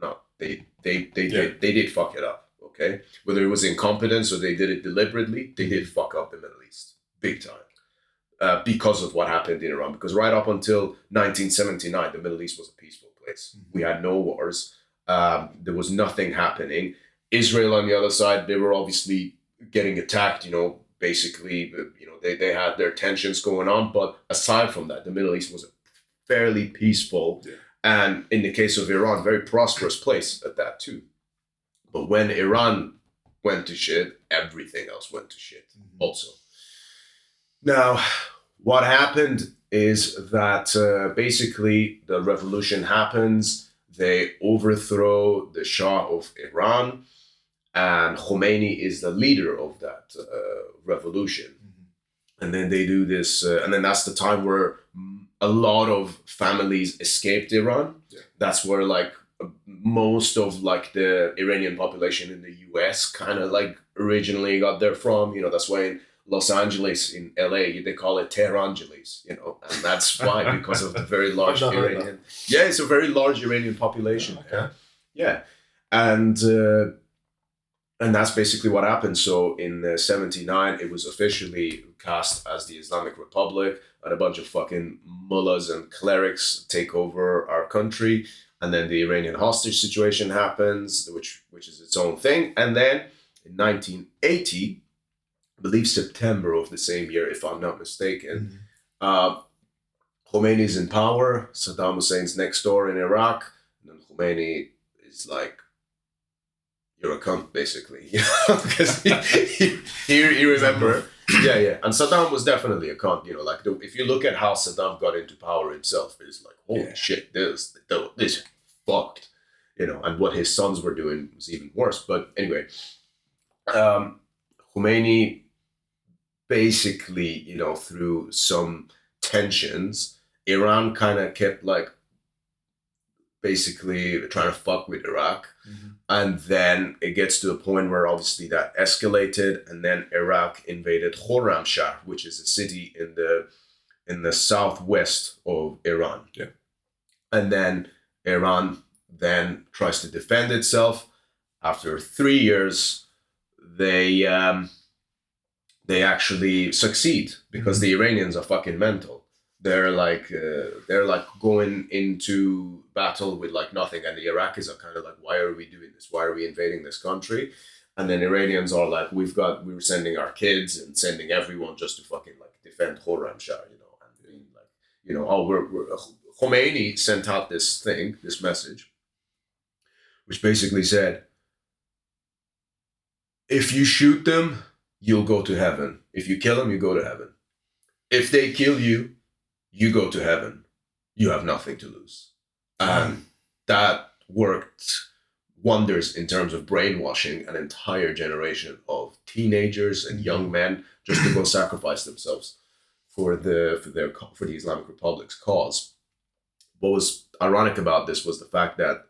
Speaker 2: know, they did fuck it up, okay? Whether it was incompetence or they did it deliberately, they did fuck up the Middle East, big time, because of what happened in Iran. Because right up until 1979, the Middle East was a peaceful place. We had no wars. There was nothing happening. Israel on the other side, they were obviously getting attacked, you know, basically, they had their tensions going on. But aside from that, the Middle East was a fairly peaceful, and in the case of Iran, very prosperous place at that too. But when Iran went to shit, everything else went to shit also. Now, what happened is that basically the revolution happens. They overthrow the Shah of Iran, and Khomeini is the leader of that revolution. And then they do this, and then that's the time where a lot of families escaped Iran. That's where like most of like the Iranian population in the US kind of like originally got there from. That's why in Los Angeles, in LA, they call it Tehrangeles, and that's why, because of the very large Iranian. Yeah, it's a very large Iranian population. Yeah. And that's basically what happened. So in 79, it was officially cast as the Islamic Republic, and a bunch of fucking mullahs and clerics take over our country. And then the Iranian hostage situation happens, which is its own thing. And then in 1980, I believe September of the same year, if I'm not mistaken, Khomeini's in power. Saddam Hussein's next door in Iraq. And then Khomeini is like, you're a cunt, basically. Because he remember. Yeah. And Saddam was definitely a cunt. Like if you look at how Saddam got into power himself, it's like, holy shit, this fucked. And what his sons were doing was even worse. But anyway, Khomeini basically, through some tensions, Iran kind of kept like basically trying to fuck with Iraq. And then it gets to a point where obviously that escalated, and then Iraq invaded Khorramshahr, which is a city in the southwest of Iran. And then Iran then tries to defend itself. After 3 years, they actually succeed, because the Iranians are fucking mental. They're like going into battle with like nothing, and the Iraqis are kind of like, why are we doing this? Why are we invading this country? And then Iranians are like, we were sending our kids and sending everyone just to fucking like defend Khorramshahr, and being like, we're Khomeini sent out this message, which basically said, if you shoot them, you'll go to heaven. If you kill them, you go to heaven. If they kill you, you go to heaven. You have nothing to lose. And that worked wonders in terms of brainwashing an entire generation of teenagers and young men just to go sacrifice themselves for the Islamic Republic's cause. What was ironic about this was the fact that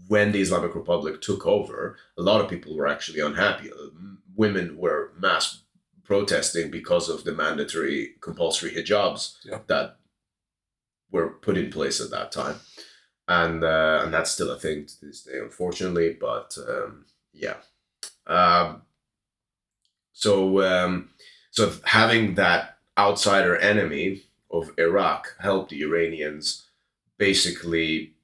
Speaker 2: when the Islamic Republic took over, a lot of people were actually unhappy. Women were mass protesting because of the mandatory compulsory hijabs that were put in place at that time. And that's still a thing to this day, unfortunately. But so having that outsider enemy of Iraq helped the Iranians basically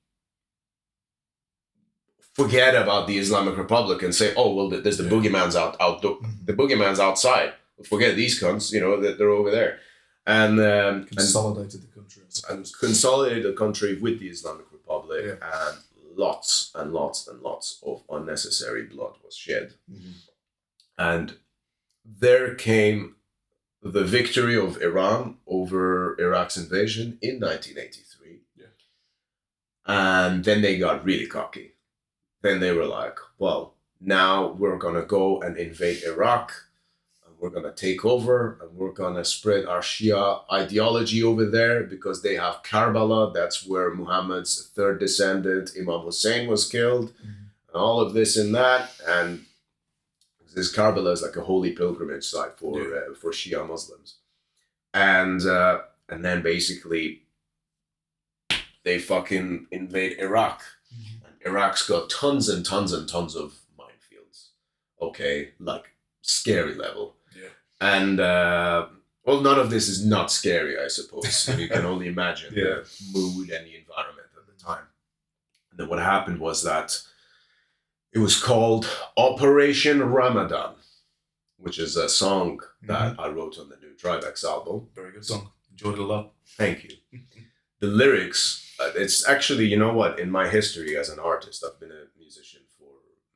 Speaker 2: forget about the Islamic Republic and say, oh, well, there's the boogeyman's the boogeyman's outside. Forget these cunts, they're over there. And
Speaker 1: consolidated the country.
Speaker 2: And consolidated the country with the Islamic Republic, and lots and lots and lots of unnecessary blood was shed. And there came the victory of Iran over Iraq's invasion in 1983. And then they got really cocky. Then they were like, well, now we're going to go and invade Iraq, and we're going to take over, and we're going to spread our Shia ideology over there, because they have Karbala. That's where Muhammad's third descendant, Imam Hussein, was killed. And all of this and that. And this Karbala is like a holy pilgrimage site for Shia Muslims. And then basically they fucking invade Iraq. Iraq's got tons and tons and tons of minefields. Okay, like scary level. And none of this is not scary, I suppose. You can only imagine the mood and the environment at the time. And then what happened was that it was called Operation Ramadan. which is a song that I wrote on the new Trivax album.
Speaker 1: Very good song. Enjoyed it a lot.
Speaker 2: Thank you. The lyrics, it's actually, you know what, in my history as an artist, I've been a musician for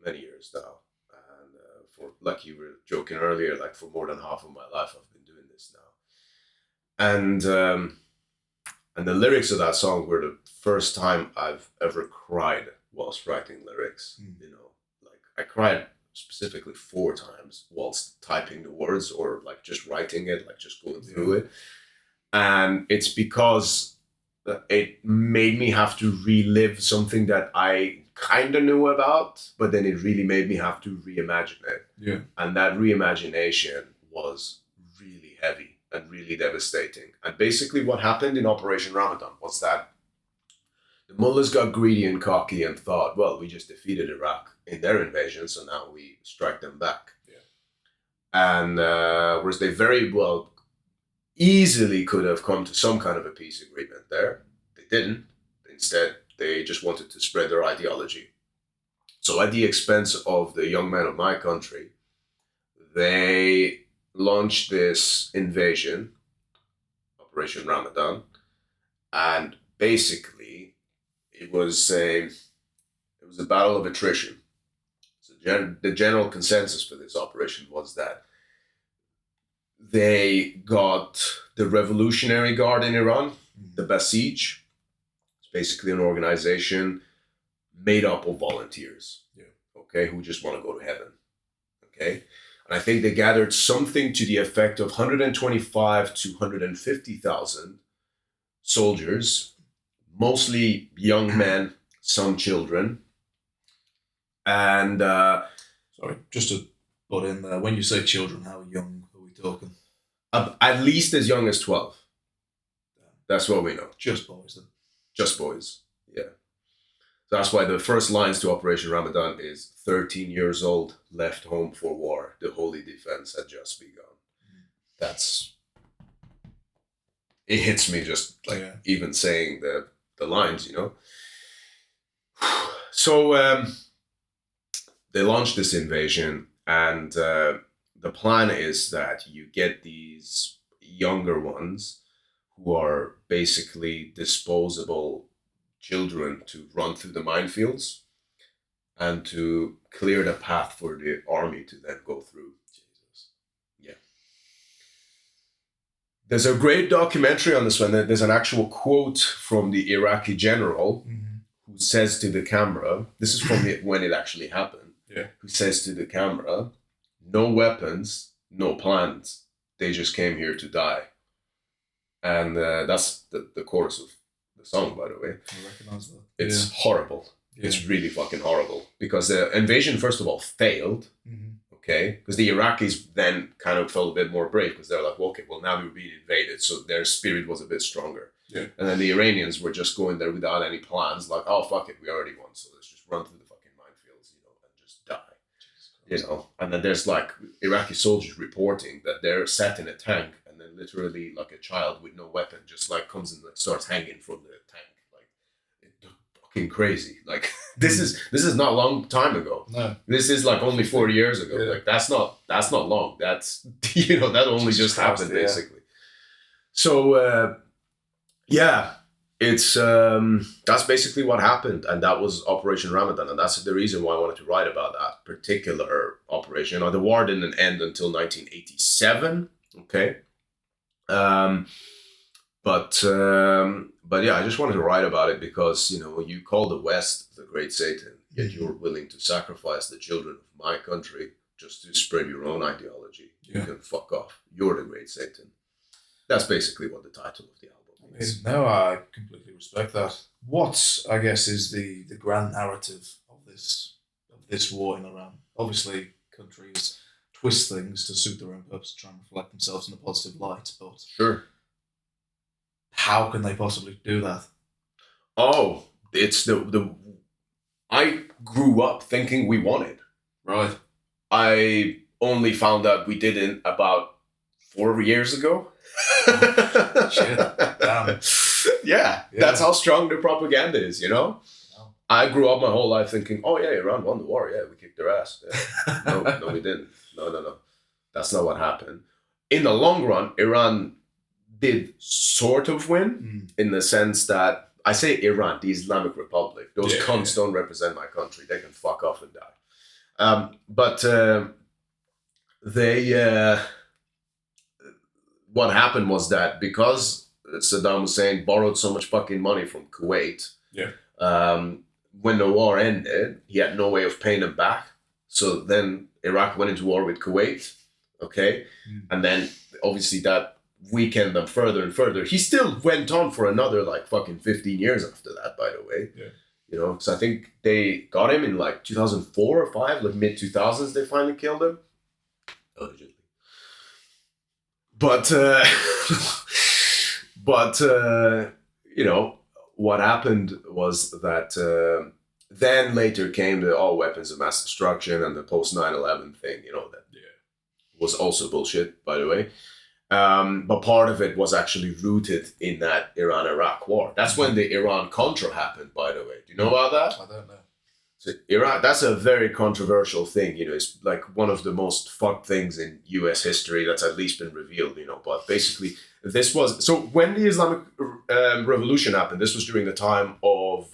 Speaker 2: many years now. And for, like you were joking earlier, like for more than half of my life, I've been doing this now. And the lyrics of that song were the first time I've ever cried whilst writing lyrics. You know, like I cried specifically 4 times whilst typing the words or like just writing it, like just going through it. And it's because it made me have to relive something that I kind of knew about, but then it really made me have to reimagine it.
Speaker 1: Yeah.
Speaker 2: And that reimagination was really heavy and really devastating. And basically what happened in Operation Ramadan was that the mullahs got greedy and cocky and thought, well, we just defeated Iraq in their invasion, so now we strike them back. Yeah. And whereas they very well easily could have come to some kind of a peace agreement there, they didn't. Instead, they just wanted to spread their ideology. So at the expense of the young men of my country, they launched this invasion, Operation Ramadan, and basically it was a battle of attrition. So the general consensus for this operation was that they got the Revolutionary Guard in Iran, the Basij. It's basically an organization made up of volunteers, okay, who just want to go to heaven, okay? And I think they gathered something to the effect of 125 to 150,000 soldiers, mostly young men, some children. And
Speaker 1: sorry, just to butt in there, when you say children, how young are we talking?
Speaker 2: At least as young as 12. That's what we know.
Speaker 1: Just boys then.
Speaker 2: Just boys, yeah. So that's why the first lines to Operation Ramadan is 13 years old, left home for war. The holy defense had just begun. That's... It hits me just like even saying the lines, you know. So they launched this invasion, and the plan is that you get these younger ones who are basically disposable children to run through the minefields and to clear the path for the army to then go through. Jesus. Yeah. There's a great documentary on this one. There's an actual quote from the Iraqi general who says to the camera, this is from when it actually happened, who says to the camera, no weapons, no plans. They just came here to die. And that's the chorus of the song, by the way.
Speaker 1: I recognize that.
Speaker 2: It's horrible. Yeah. It's really fucking horrible. Because the invasion, first of all, failed. Okay? Because the Iraqis then kind of felt a bit more brave because they're like, well, okay, well, now we're being invaded. So their spirit was a bit stronger. Yeah. And then the Iranians were just going there without any plans. Like, oh, fuck it, we already won. So let's just run through the fucking minefields, you know, and just die. You know? And then there's like Iraqi soldiers reporting that they're sat in a tank and then literally like a child with no weapon just like comes and like, starts hanging from the tank. Like, it's fucking crazy. Like, this is not a long time ago. No. This is like only 4 years ago. Yeah. Like, that's not long. That's, you know, that only just happened basically. So, yeah, it's that's basically what happened, and that was Operation Ramadan, and that's the reason why I wanted to write about that particular operation. Now, the war didn't end until 1987, okay, but yeah, I just wanted to write about it because, you know, you call the West the Great Satan, yet you're willing to sacrifice the children of my country just to spread your own ideology. Yeah. You can fuck off. You're the Great Satan. That's basically what the title of the album is.
Speaker 1: No, I completely respect that. What, I guess, is the grand narrative of this war in Iran? Obviously, countries twist things to suit their own purpose, try and reflect themselves in a positive light, but
Speaker 2: sure,
Speaker 1: how can they possibly do that?
Speaker 2: Oh, it's I grew up thinking we won it.
Speaker 1: Right.
Speaker 2: I only found out we didn't about 4 years ago.
Speaker 1: Shit. Damn.
Speaker 2: Yeah, that's how strong the propaganda is, you know? Wow. I grew up my whole life thinking, oh yeah, Iran won the war. Yeah, we kicked their ass. Yeah. No, we didn't. No. That's not what happened. In the long run, Iran did sort of win in the sense that, I say Iran, the Islamic Republic. Those cunts don't represent my country. They can fuck off and die. But what happened was that because Saddam Hussein borrowed so much fucking money from Kuwait, when the war ended, he had no way of paying them back. So then Iraq went into war with Kuwait, okay? And then obviously that weakened them further and further. He still went on for another like fucking 15 years after that, by the way. Yeah. You know, so I think they got him in like 2004 or 5, like mid 2000s. They finally killed him, allegedly. But you know, what happened was that then later came the all weapons of mass destruction and the post 9/11 thing. You know, that was also bullshit, by the way. But part of it was actually rooted in that Iran-Iraq war. That's when the Iran-Contra happened, by the way. Do you know about that?
Speaker 1: I don't know.
Speaker 2: So Iraq, that's a very controversial thing. You know, it's like one of the most fucked things in U.S. history that's at least been revealed, you know. But basically, this was... So when the Islamic Revolution happened, this was during the time of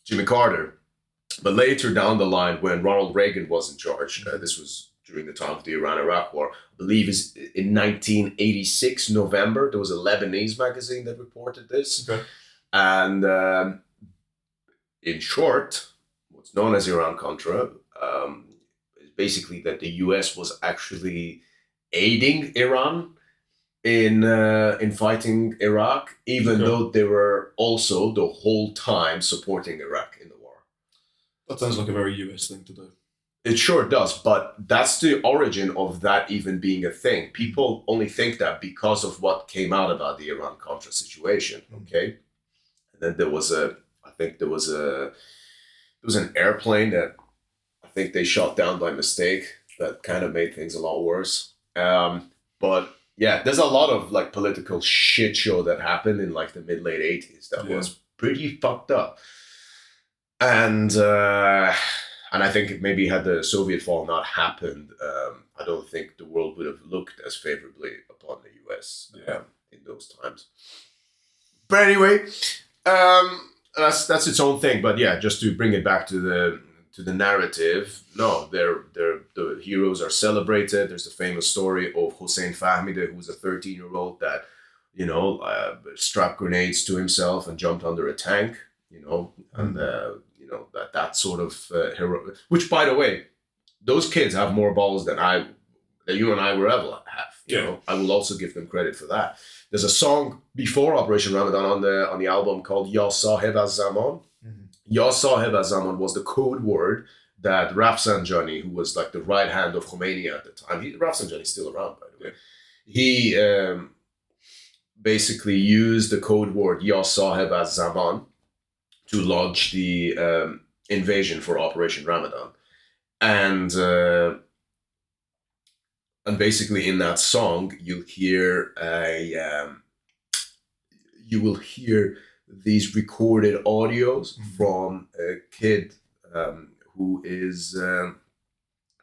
Speaker 2: Jimmy Carter. But later down the line, when Ronald Reagan was in charge, this was during the time of the Iran-Iraq war, I believe is in 1986, November, there was a Lebanese magazine that reported this. Okay. And in short, what's known as Iran-Contra is basically that the US was actually aiding Iran in fighting Iraq, even though they were also the whole time supporting Iraq in the war.
Speaker 1: That sounds like a very US thing to do.
Speaker 2: It sure does, but that's the origin of that even being a thing. People only think that because of what came out about the Iran-Contra situation, okay? And then there was an airplane that I think they shot down by mistake that kind of made things a lot worse. But yeah, there's a lot of like political shit show that happened in like the mid-late 80s that was pretty fucked up. And I think maybe had the Soviet fall not happened, I don't think the world would have looked as favorably upon the US in those times. But anyway, that's its own thing. But yeah, just to bring it back to the narrative, no, the heroes are celebrated. There's the famous story of Hossein Fahmide, who was a 13-year-old that, you know, strapped grenades to himself and jumped under a tank, you know, and you know, that sort of hero, which, by the way, those kids have more balls than you and I will ever have. You know, I will also give them credit for that. There's a song before Operation Ramadan on the album called Ya Sahib Az-Zaman. Ya Sahib Az-Zaman was the code word that Rafsanjani, who was like the right hand of Khomeini at the time, Rafsanjani's still around, by the way. He basically used the code word Ya Sahib Az-Zaman to launch the invasion for Operation Ramadan. And basically in that song, you will hear these recorded audios from a kid who is,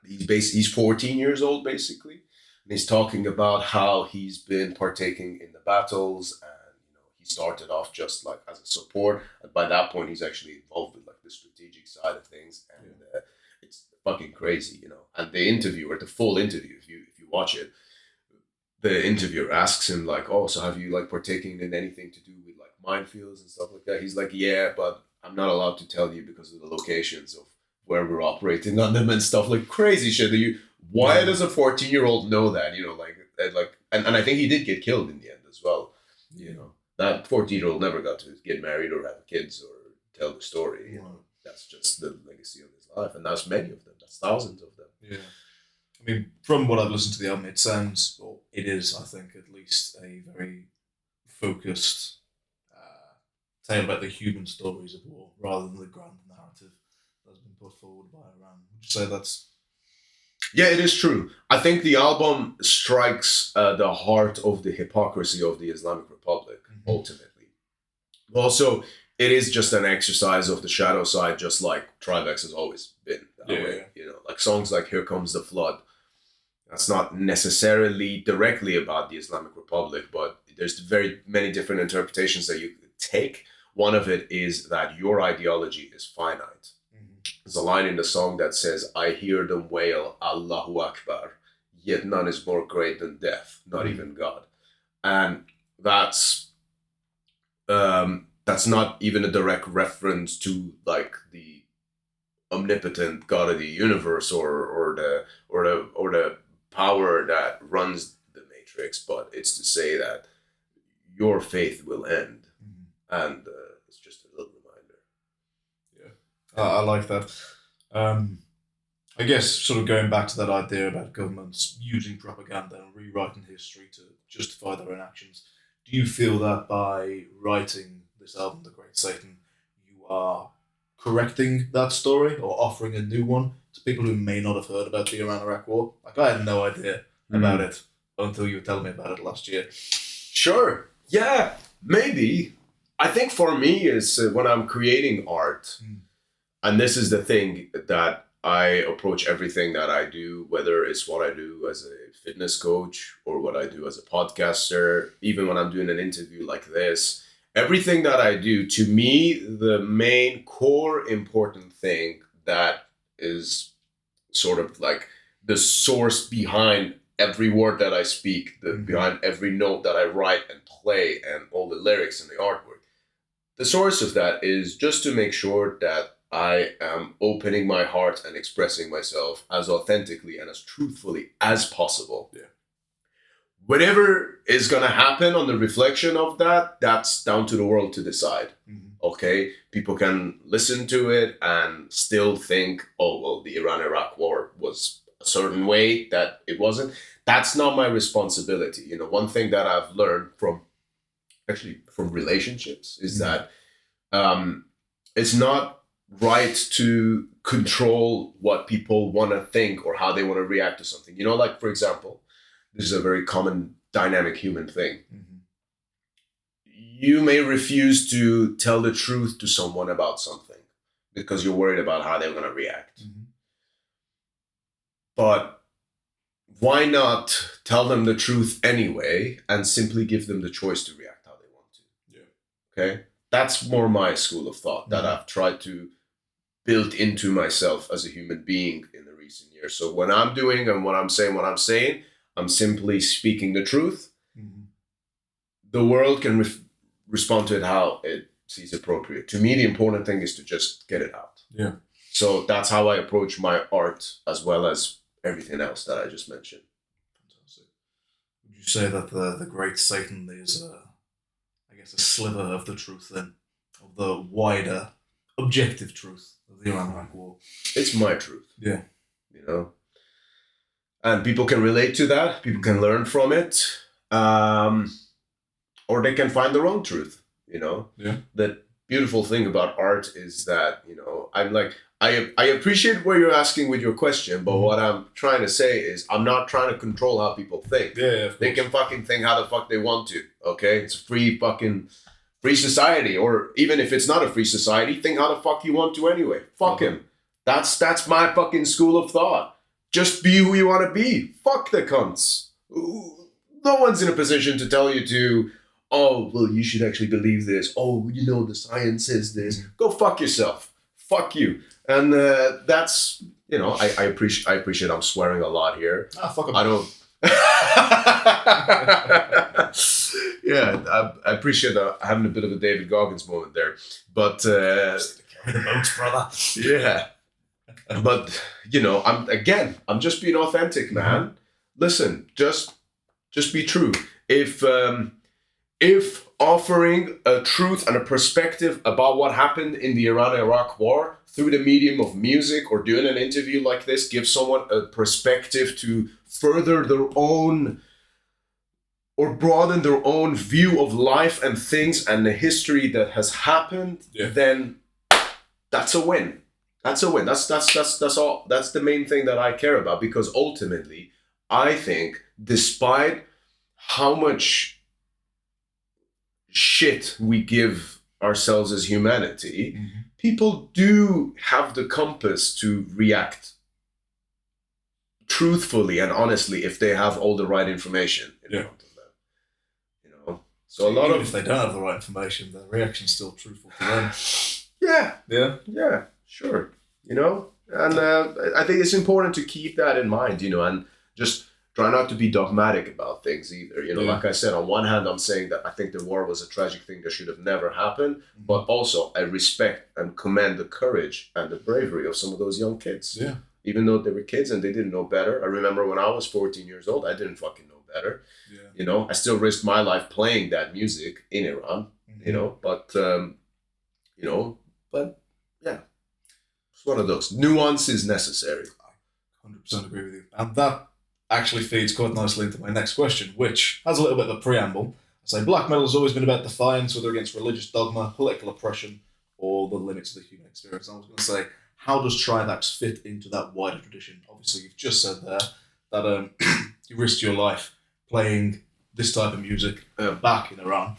Speaker 2: he's 14 years old, basically. And he's talking about how he's been partaking in the battles. He started off just like as a support, and by that point he's actually involved with like the strategic side of things, and it's fucking crazy, you know. And the interviewer, the full interview, if you watch it, the interviewer asks him like, "Oh, so have you like partaken in anything to do with like minefields and stuff like that?" He's like, "Yeah, but I'm not allowed to tell you because of the locations of where we're operating on them and stuff." Like crazy shit. Why does a 14-year-old know that? You know, and I think he did get killed in the end as well. You know. That 14-year-old never got to get married or have kids or tell the story. You know? That's just the legacy of his life. And that's many of them. That's thousands of them.
Speaker 1: Yeah. I mean, from what I've listened to the album, it sounds, or it is, I think, at least a very focused tale about the human stories of war rather than the grand narrative that's been put forward by Iran. Would you say that's...
Speaker 2: Yeah, it is true. I think the album strikes the heart of the hypocrisy of the Islamic Republic, ultimately. Also, it is just an exercise of the shadow side, just like Trivax has always been that way. You know, like songs like Here Comes the Flood. That's not necessarily directly about the Islamic Republic, but there's very many different interpretations that you could take. One of it is that your ideology is finite. There's a line in the song that says, I hear them wail, Allahu Akbar, yet none is more great than death, not even God. And that's not even a direct reference to like the omnipotent God of the universe or the power that runs the matrix, but it's to say that your faith will end, and it's just a little reminder.
Speaker 1: Yeah, I like that. I guess sort of going back to that idea about governments using propaganda and rewriting history to justify their own actions. Do you feel that by writing this album, The Great Satan, you are correcting that story or offering a new one to people who may not have heard about the Iran-Iraq War? Like, I had no idea about it until you were telling me about it last year.
Speaker 2: Sure. Yeah, maybe. I think for me is when I'm creating art, and this is the thing that I approach everything that I do, whether it's what I do as a fitness coach or what I do as a podcaster, even when I'm doing an interview like this, everything that I do, to me, the main core important thing that is sort of like the source behind every word that I speak, behind every note that I write and play and all the lyrics and the artwork. The source of that is just to make sure that I am opening my heart and expressing myself as authentically and as truthfully as possible.
Speaker 1: Yeah.
Speaker 2: Whatever is going to happen on the reflection of that, that's down to the world to decide. Okay? People can listen to it and still think, oh, well, the Iran-Iraq war was a certain way, that it wasn't. That's not my responsibility. You know, one thing that I've learned from relationships is that it's not right to control what people want to think or how they want to react to something. You know, like, for example, this is a very common dynamic human thing. You may refuse to tell the truth to someone about something because you're worried about how they're going to react. But why not tell them the truth anyway and simply give them the choice to react how they want to? Yeah. Okay? That's more my school of thought that I've tried to build into myself as a human being in the recent years. So when I'm doing and when I'm saying, I'm simply speaking the truth. The world can respond to it how it sees appropriate. To me, the important thing is to just get it out.
Speaker 1: Yeah.
Speaker 2: So that's how I approach my art as well as everything else that I just mentioned.
Speaker 1: Fantastic. Would you say that the Great Satan is, I guess, a sliver of the truth then, of the wider, objective truth of the Iran-Iraq War?
Speaker 2: It's my truth.
Speaker 1: Yeah.
Speaker 2: You know? And people can relate to that. People can learn from it. Or they can find their own truth, you know?
Speaker 1: Yeah.
Speaker 2: The beautiful thing about art is that, you know, I'm like, I appreciate what you're asking with your question, but what I'm trying to say is I'm not trying to control how people think.
Speaker 1: Yeah,
Speaker 2: they can fucking think how the fuck they want to, okay? It's a free society. Or even if it's not a free society, think how the fuck you want to anyway. Fuck him. That's my fucking school of thought. Just be who you want to be. Fuck the cunts. No one's in a position to tell you to, oh, well, you should actually believe this. Oh, you know, the science says this. Go fuck yourself. Fuck you. And that's, you know, I appreciate I'm swearing a lot here.
Speaker 1: Fuck him.
Speaker 2: I don't. Yeah, I appreciate having a bit of a David Goggins moment there. But
Speaker 1: the boats, brother.
Speaker 2: Yeah. But, you know, I'm just being authentic, man. Listen, just be true. If offering a truth and a perspective about what happened in the Iran-Iraq war through the medium of music or doing an interview like this gives someone a perspective to further their own or broaden their own view of life and things and the history that has happened, then that's a win. That's a win. That's all. That's the main thing that I care about, because ultimately, I think despite how much shit we give ourselves as humanity, people do have the compass to react truthfully and honestly if they have all the right information in front of them. You know, so a lot
Speaker 1: even
Speaker 2: of
Speaker 1: if they don't have the right information, their reaction's still truthful to them.
Speaker 2: Yeah, sure. You know, and I think it's important to keep that in mind. You know, and just try not to be dogmatic about things either. You know, like I said, on one hand, I'm saying that I think the war was a tragic thing that should have never happened, but also I respect and commend the courage and the bravery of some of those young kids.
Speaker 1: Yeah.
Speaker 2: Even though they were kids and they didn't know better. I remember when I was 14 years old, I didn't fucking know better. Yeah. You know, I still risked my life playing that music in Iran, you know, but yeah, it's one of those. Nuance is necessary.
Speaker 1: I 100% agree with you. And that actually feeds quite nicely into my next question, which has a little bit of a preamble. I say black metal has always been about defiance, whether against religious dogma, political oppression, or the limits of the human experience. I was going to say, how does Trivax fit into that wider tradition? Obviously, you've just said there that you risked your life playing this type of music back in Iran.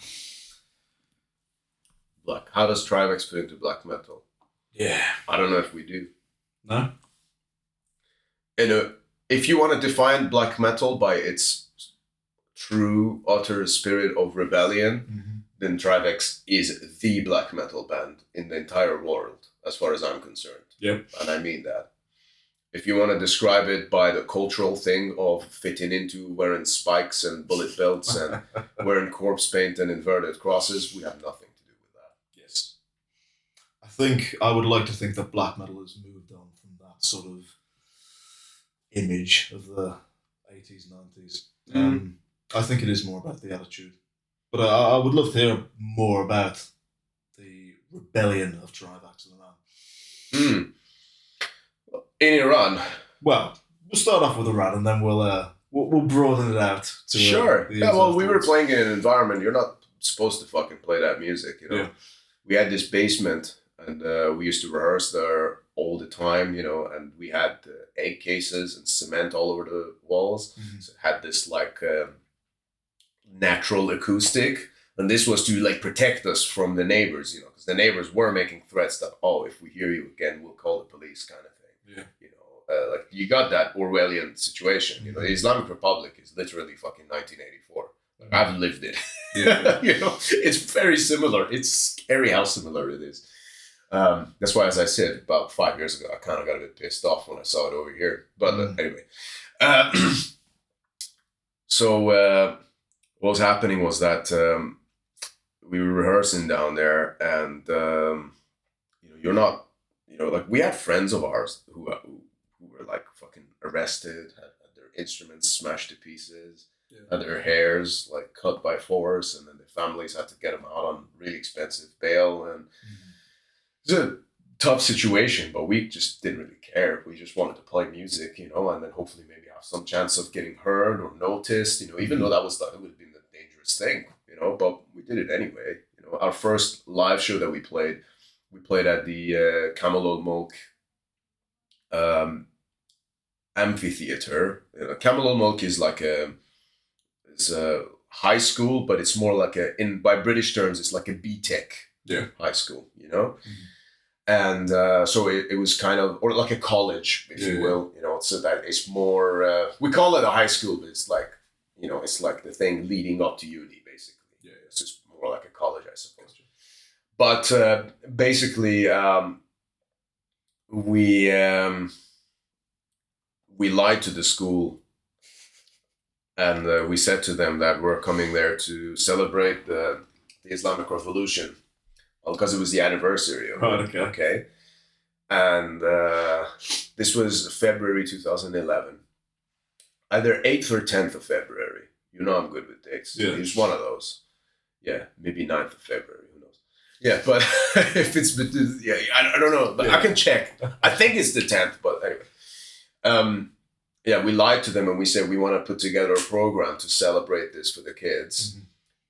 Speaker 2: How does Trivax fit into black metal?
Speaker 1: Yeah.
Speaker 2: I don't know if we do.
Speaker 1: No?
Speaker 2: If you want to define black metal by its true, utter spirit of rebellion, then Trivax is the black metal band in the entire world, as far as I'm concerned.
Speaker 1: Yep.
Speaker 2: And I mean that. If you want to describe it by the cultural thing of fitting into wearing spikes and bullet belts and wearing corpse paint and inverted crosses, we have nothing to do with that.
Speaker 1: Yes. I think I would like to think that black metal has moved on from that sort of image of the 80s, 90s. I think it is more about the attitude. But I would love to hear more about the rebellion of Trivax in Iran.
Speaker 2: In Iran?
Speaker 1: Well, we'll start off with Iran and then we'll broaden it out. To,
Speaker 2: sure. We were playing in an environment, you're not supposed to fucking play that music, you know. Yeah. We had this basement and we used to rehearse there all the time, you know, and we had egg cases and cement all over the walls. So it had this like natural acoustic, and this was to like protect us from the neighbors, you know, because the neighbors were making threats that, if we hear you again, we'll call the police kind of thing. Yeah. You know, like you got that Orwellian situation, you know, the Islamic Republic is literally fucking 1984. Like, I've lived it. Yeah. You know, it's very similar. It's scary how similar it is. That's why, as I said, about 5 years ago, I kind of got a bit pissed off when I saw it over here. But anyway, so what was happening was that we were rehearsing down there, and you know, you're not, you know, like we had friends of ours who were like fucking arrested, had their instruments smashed to pieces, had their hairs like cut by force, and then their families had to get them out on really expensive bail, and it's a tough situation, but we just didn't really care. We just wanted to play music, you know, and then hopefully maybe have some chance of getting heard or noticed, you know, even though it would have been a dangerous thing, you know, but we did it anyway. You know, our first live show that we played at the Camelot Mulk amphitheater. Camelot Mulk is like it's a high school, but it's more like by British terms, it's like a B-Tech high school, you know? And so it was kind of, or like a college, if you will, you know, so that it's more, we call it a high school, but it's like, you know, it's like the thing leading up to uni, basically. Yeah. It's just more like a college, I suppose. But basically, we lied to the school, and we said to them that we're coming there to celebrate the Islamic Revolution. Well, because it was the anniversary of it. Okay. And this was February 2011. Either 8th or 10th of February. You know I'm good with dates. Yeah. It's one of those. Yeah, maybe 9th of February. Who knows? Yeah, but if it's... Yeah, I don't know. But I can check. I think it's the 10th, but anyway. We lied to them and we said we want to put together a program to celebrate this for the kids.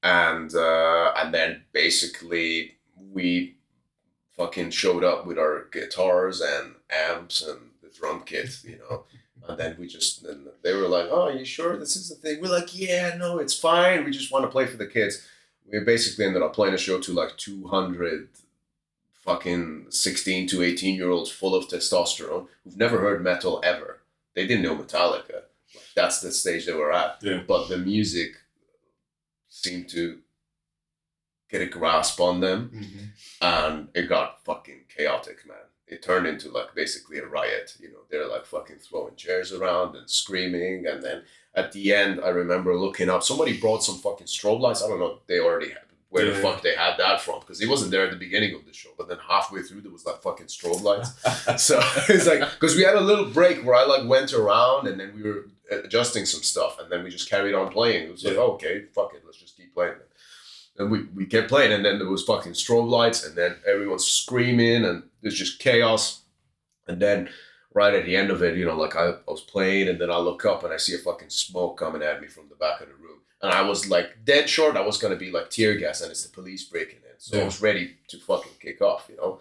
Speaker 2: And then basically... we fucking showed up with our guitars and amps and the drum kit, you know, and then they were like, "Oh, are you sure this is the thing?" We're like, "Yeah, no, it's fine. We just want to play for the kids." We basically ended up playing a show to like 200 fucking 16 to 18-year-olds full of testosterone who've never heard metal ever. they didn't know Metallica. That's the stage they were at.
Speaker 1: Yeah.
Speaker 2: But the music seemed to get a grasp on them, and it got fucking chaotic, man. It turned into like basically a riot. You know, they're like fucking throwing chairs around and screaming, and then at the end, I remember looking up. Somebody brought some fucking strobe lights. I don't know. They already had where the fuck they had that from, because he wasn't there at the beginning of the show. But then halfway through, there was like fucking strobe lights. So it's like, because we had a little break where I like went around and then we were adjusting some stuff, and then we just carried on playing. It was like, oh, okay, fuck it, let's just keep playing. And we kept playing, and then there was fucking strobe lights, and then everyone's screaming, and there's just chaos. And then right at the end of it, you know, like I was playing, and then I look up and I see a fucking smoke coming at me from the back of the room. And I was like dead short. I was going to be like tear gas, and it's the police breaking in. So I was ready to fucking kick off, you know.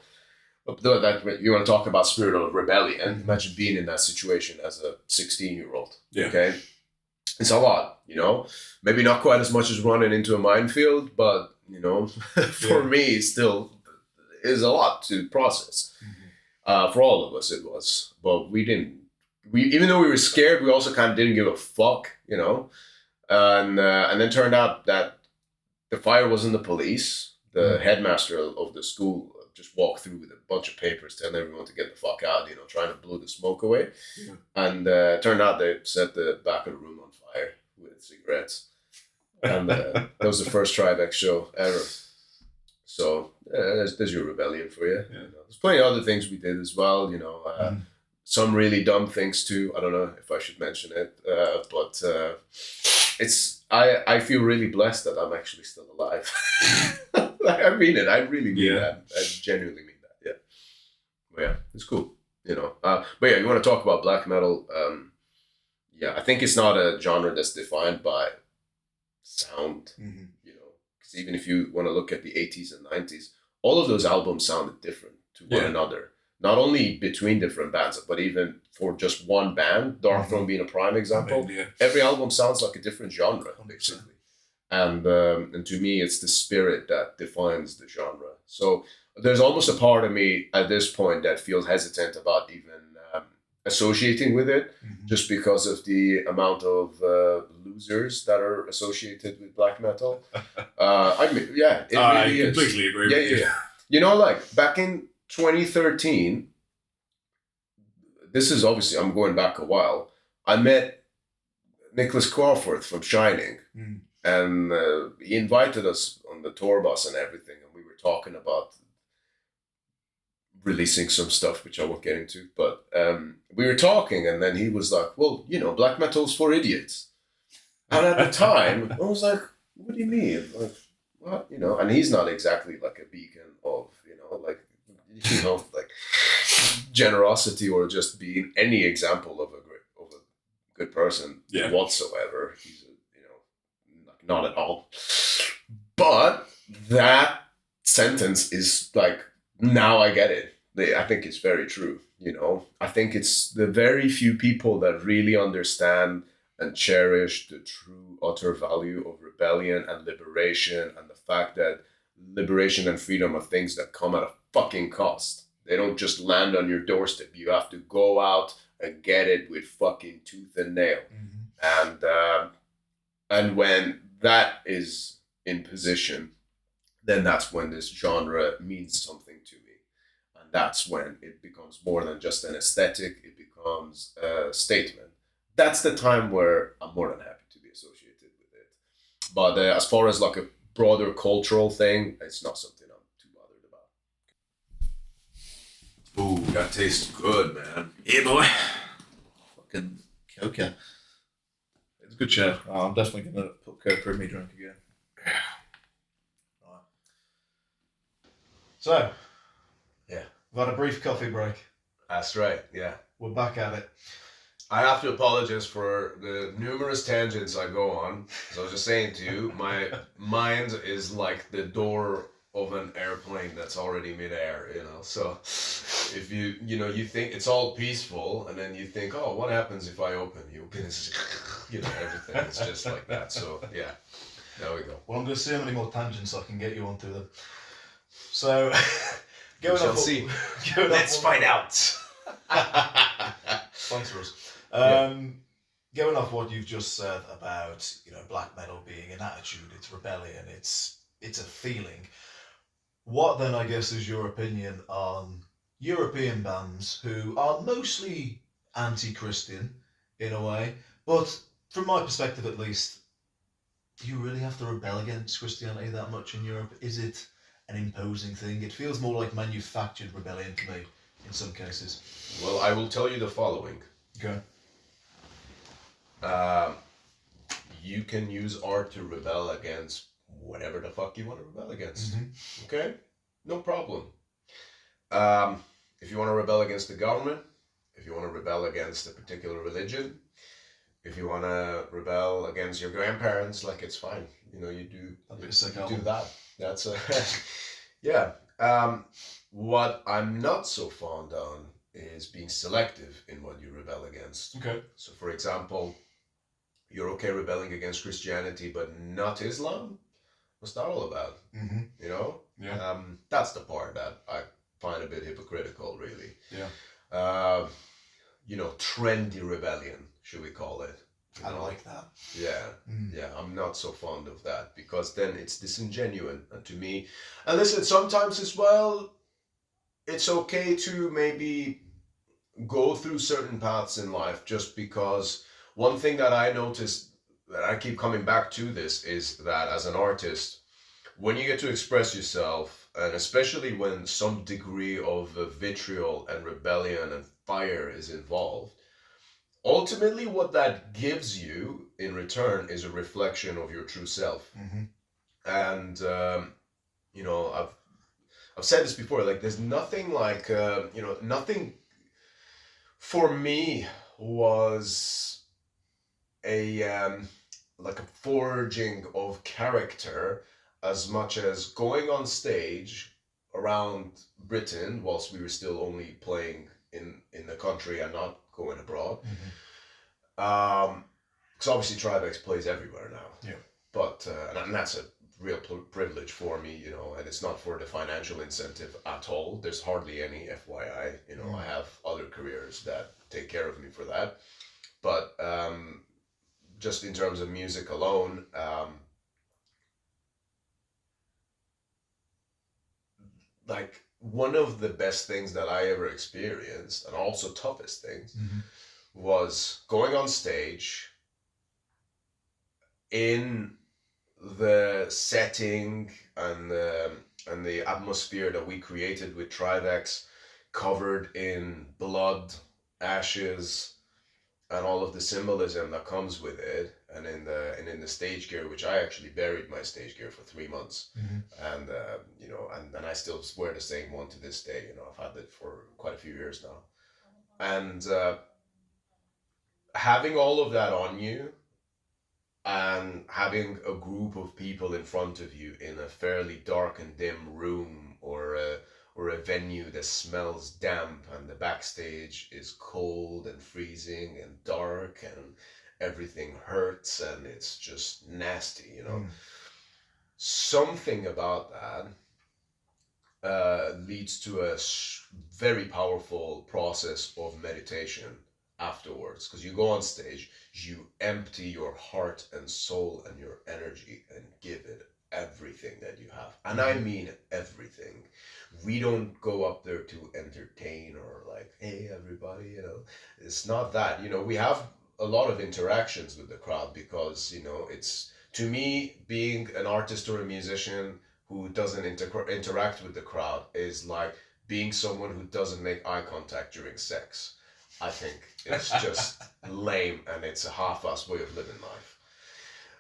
Speaker 2: But that, you want to talk about spirit of rebellion. Imagine being in that situation as a 16-year-old.
Speaker 1: Yeah.
Speaker 2: Okay. It's a lot, you know. Maybe not quite as much as running into a minefield, but, you know, for me, it still is a lot to process. For all of us, it was. But we didn't. Even though we were scared, we also kind of didn't give a fuck, you know. And then turned out that the fire wasn't the police. The headmaster of the school just walked through with a bunch of papers telling everyone to get the fuck out, you know, trying to blow the smoke away. And turned out they set the back of the room on fire with cigarettes. And that was the first Trivax show ever. So there's your rebellion for you. You know, there's plenty of other things we did as well, you know. Some really dumb things too. I don't know if I should mention it, but I feel really blessed that I'm actually still alive. I mean it. I really mean that. I genuinely mean that. Yeah. But yeah, it's cool. You know. But yeah, you want to talk about black metal? Yeah, I think it's not a genre that's defined by sound. You know, because even if you want to look at the 80s and 90s, all of those albums sounded different to one another. Not only between different bands, but even for just one band, Dark Throne being a prime example, every album sounds like a different genre, basically. And to me, it's the spirit that defines the genre. So there's almost a part of me at this point that feels hesitant about even associating with it, just because of the amount of losers that are associated with black metal. I mean, it really is. I
Speaker 1: completely agree with you.
Speaker 2: You know, like back in 2013, this is obviously, I'm going back a while, I met Nicholas Crawford from Shining, and he invited us on the tour bus and everything, and we were talking about releasing some stuff, which I won't get into, but we were talking, and then he was like, well, you know, black metal's for idiots. And at the time, I was like, what do you mean? Like, what? You know, and he's not exactly like a beacon of, you know, like, you know, like generosity or just being any example of a good person whatsoever. He's you know, not at all. But that sentence is like, now I get it. I think it's very true. You know, I think it's the very few people that really understand and cherish the true utter value of rebellion and liberation, and the fact that liberation and freedom are things that come at a fucking cost. They don't just land on your doorstep. You have to go out and get it with fucking tooth and nail. And when that is in position, then that's when this genre means something to me. And that's when it becomes more than just an aesthetic. It becomes a statement. That's the time where I'm more than happy to be associated with it. But as far as like a broader cultural thing, it's not something I'm too bothered about. Ooh, that tastes good, man.
Speaker 1: Yeah, boy. Fucking coca. It's a good show. Oh, I'm definitely going to put coca in me drink again. Yeah. Right. So, we've had a brief coffee break.
Speaker 2: That's right, yeah.
Speaker 1: We're back at it.
Speaker 2: I have to apologize for the numerous tangents I go on. As I was just saying to you, my mind is like the door of an airplane that's already midair, you know. So if you think it's all peaceful, and then you think, oh, what happens if I open? You open, it's, you know, everything. It's just like that. So yeah, there we go.
Speaker 1: Well, I'm going to see how many more tangents I can get you onto them. So
Speaker 2: we shall see. Let's find out.
Speaker 1: Sponsor us. Going off what you've just said about, black metal being an attitude, it's rebellion, it's a feeling. What then, I guess, is your opinion on European bands who are mostly anti-Christian in a way, but from my perspective at least, do you really have to rebel against Christianity that much in Europe? Is it an imposing thing? It feels more like manufactured rebellion to me in some cases.
Speaker 2: Well, I will tell you the following.
Speaker 1: Okay.
Speaker 2: You can use art to rebel against whatever the fuck you want to rebel against. Mm-hmm. Okay? No problem. If you want to rebel against the government, if you want to rebel against a particular religion, if you want to rebel against your grandparents, like, it's fine. You do that. That's yeah. What I'm not so fond on is being selective in what you rebel against.
Speaker 1: Okay.
Speaker 2: So, for example, you're okay rebelling against Christianity, but not Islam? What's that all about?
Speaker 1: Mm-hmm.
Speaker 2: Yeah. That's the part that I find a bit hypocritical, really.
Speaker 1: Yeah.
Speaker 2: Trendy rebellion, should we call it?
Speaker 1: I like that.
Speaker 2: Yeah. Yeah, I'm not so fond of that, because then it's disingenuous to me. And listen, sometimes as well, it's okay to maybe go through certain paths in life, just because one thing that I noticed, that I keep coming back to this, is that as an artist, when you get to express yourself, and especially when some degree of vitriol and rebellion and fire is involved, ultimately what that gives you in return is a reflection of your true self.
Speaker 1: Mm-hmm.
Speaker 2: And I've said this before, like, there's nothing like nothing for me was a like a forging of character, as much as going on stage around Britain whilst we were still only playing in the country and not going abroad.
Speaker 1: Mm-hmm.
Speaker 2: Because obviously Trivax plays everywhere now.
Speaker 1: Yeah.
Speaker 2: But and that's a real privilege for me, and it's not for the financial incentive at all. There's hardly any, FYI. I have other careers that take care of me for that. But just in terms of music alone, like, one of the best things that I ever experienced, and also toughest things,
Speaker 1: mm-hmm.
Speaker 2: was going on stage in the setting and the atmosphere that we created with Trivax, covered in blood, ashes, and all of the symbolism that comes with it, and in the stage gear, which I actually buried my stage gear for 3 months,
Speaker 1: mm-hmm.
Speaker 2: and and I still wear the same one to this day. I've had it for quite a few years now, and having all of that on you, and having a group of people in front of you in a fairly dark and dim room, or a venue that smells damp, and the backstage is cold and freezing and dark, and everything hurts, and it's just nasty, Something about that leads to a very powerful process of meditation afterwards, because you go on stage, you empty your heart and soul and your energy and give it everything that you have. And I mean everything. We don't go up there to entertain or like, hey everybody, it's not that. We have a lot of interactions with the crowd, because it's, to me, being an artist or a musician who doesn't interact with the crowd is like being someone who doesn't make eye contact during sex. I think it's just lame, and it's a half-assed way of living life.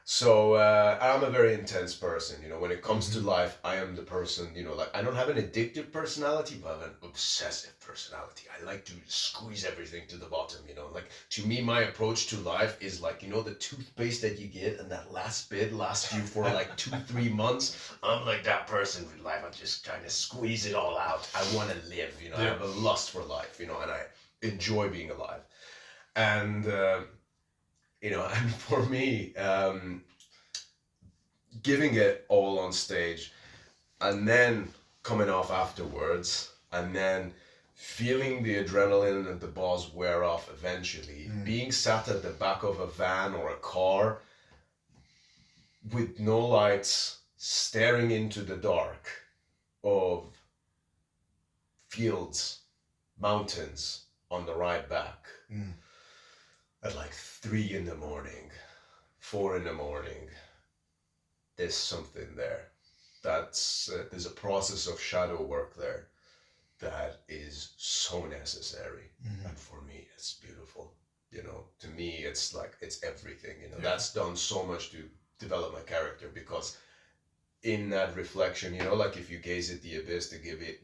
Speaker 2: So I'm a very intense person. When it comes to life, I am the person, like, I don't have an addictive personality, but I have an obsessive personality. I like to squeeze everything to the bottom, like, to me, my approach to life is like, the toothpaste that you get, and that last bit lasts you for like 2-3 months. I'm like that person with life. I'm just trying to squeeze it all out. I want to live, I have a lust for life, and I enjoy being alive. And and for me, giving it all on stage, and then coming off afterwards, and then feeling the adrenaline and the buzz wear off eventually, being sat at the back of a van or a car with no lights, staring into the dark of fields, mountains on the ride back at like 3 in the morning, 4 in the morning. There's something there. There's a process of shadow work there that is so necessary. And for me, it's beautiful. To me, it's like, it's everything. That's done so much to develop my character, because in that reflection, like if you gaze at the abyss,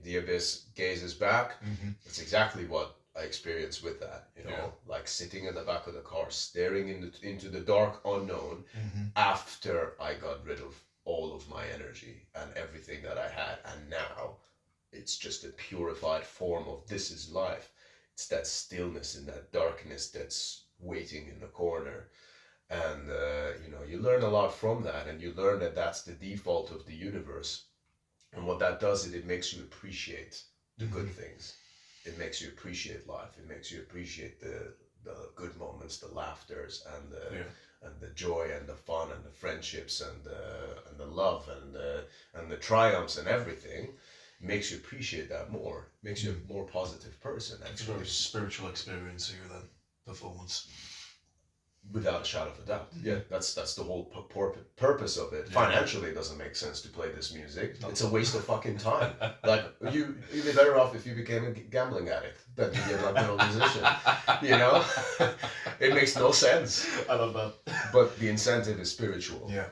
Speaker 2: the abyss gazes back. That's exactly what I experienced with that, like sitting in the back of the car, staring into the dark unknown after I got rid of all of my energy and everything that I had. And now it's just a purified form of this is life. It's that stillness and that darkness that's waiting in the corner. And, you learn a lot from that, and you learn that that's the default of the universe. And what that does is it makes you appreciate the good things. It makes you appreciate life. It makes you appreciate the good moments, the laughters, and the joy and the fun and the friendships and the love and the triumphs and everything. It makes you appreciate that more. It makes you a more positive person.
Speaker 1: It's a very spiritual experience here then, performance.
Speaker 2: Without a shadow of a doubt. Yeah, that's the whole purpose of it. Yeah. Financially, it doesn't make sense to play this music. It's a waste of fucking time. Like, you'd be better off if you became a gambling addict than to be a metal musician. It makes no sense.
Speaker 1: I love that.
Speaker 2: But the incentive is spiritual.
Speaker 1: Yeah.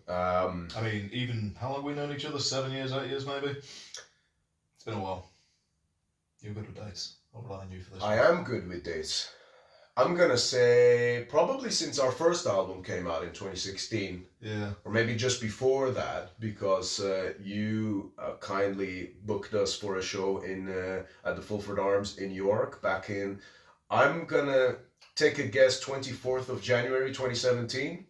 Speaker 1: I mean, even, how long have we known each other? 7 years, 8 years maybe? It's been a while. You're good with dates. I'll rely on you for this.
Speaker 2: I am good with dates. I'm gonna say probably since our first album came out in 2016.
Speaker 1: Yeah.
Speaker 2: Or maybe just before that, because you kindly booked us for a show at the Fulford Arms in York back in, I'm gonna take a guess, 24th of January 2017.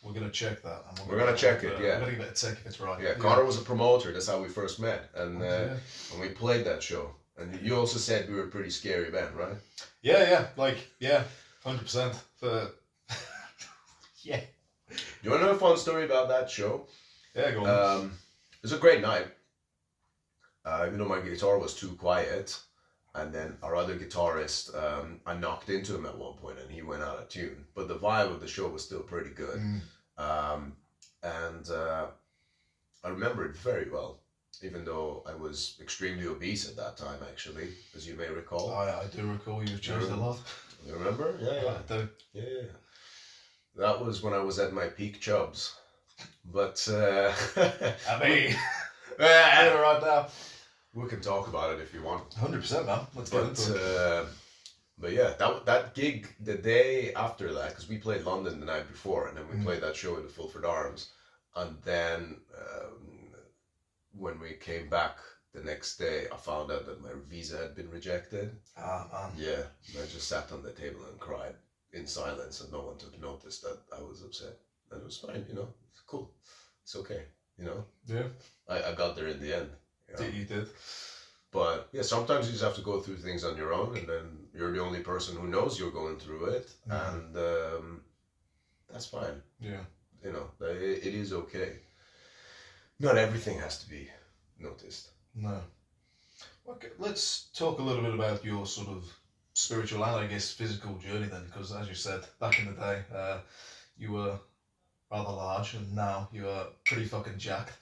Speaker 1: We're gonna check that.
Speaker 2: We're gonna check it, yeah.
Speaker 1: We're gonna give it a check if it's right.
Speaker 2: Yeah, Connor was a promoter. That's how we first met, and we played that show. And you also said we were a pretty scary band, right?
Speaker 1: Yeah, 100%. Yeah.
Speaker 2: You want to know a fun story about that show?
Speaker 1: Yeah, go on.
Speaker 2: It was a great night. Even though my guitar was too quiet, and then our other guitarist, I knocked into him at one point, and he went out of tune. But the vibe of the show was still pretty good, and I remember it very well. Even though I was extremely obese at that time, actually, as you may recall.
Speaker 1: I do recall you've changed a lot.
Speaker 2: You remember? Yeah.
Speaker 1: I do.
Speaker 2: Yeah. That was when I was at my peak chubs. But,
Speaker 1: I mean, right now.
Speaker 2: We can talk about it if you want.
Speaker 1: 100%, man. Let's get into it.
Speaker 2: But yeah, that gig, the day after that, because we played London the night before, and then we played that show at the Fulford Arms. And then... when we came back the next day, I found out that my visa had been rejected.
Speaker 1: Ah, man.
Speaker 2: Yeah, and I just sat on the table and cried in silence, and no one took notice that I was upset. And it was fine, it's cool. It's okay,
Speaker 1: Yeah.
Speaker 2: I got there in the end.
Speaker 1: You did.
Speaker 2: But yeah, sometimes you just have to go through things on your own, and then you're the only person who knows you're going through it, and that's fine.
Speaker 1: Yeah.
Speaker 2: It is okay. Not everything has to be noticed.
Speaker 1: No. Okay, let's talk a little bit about your sort of spiritual and I guess physical journey then, because as you said, back in the day, you were rather large and now you are pretty fucking jacked.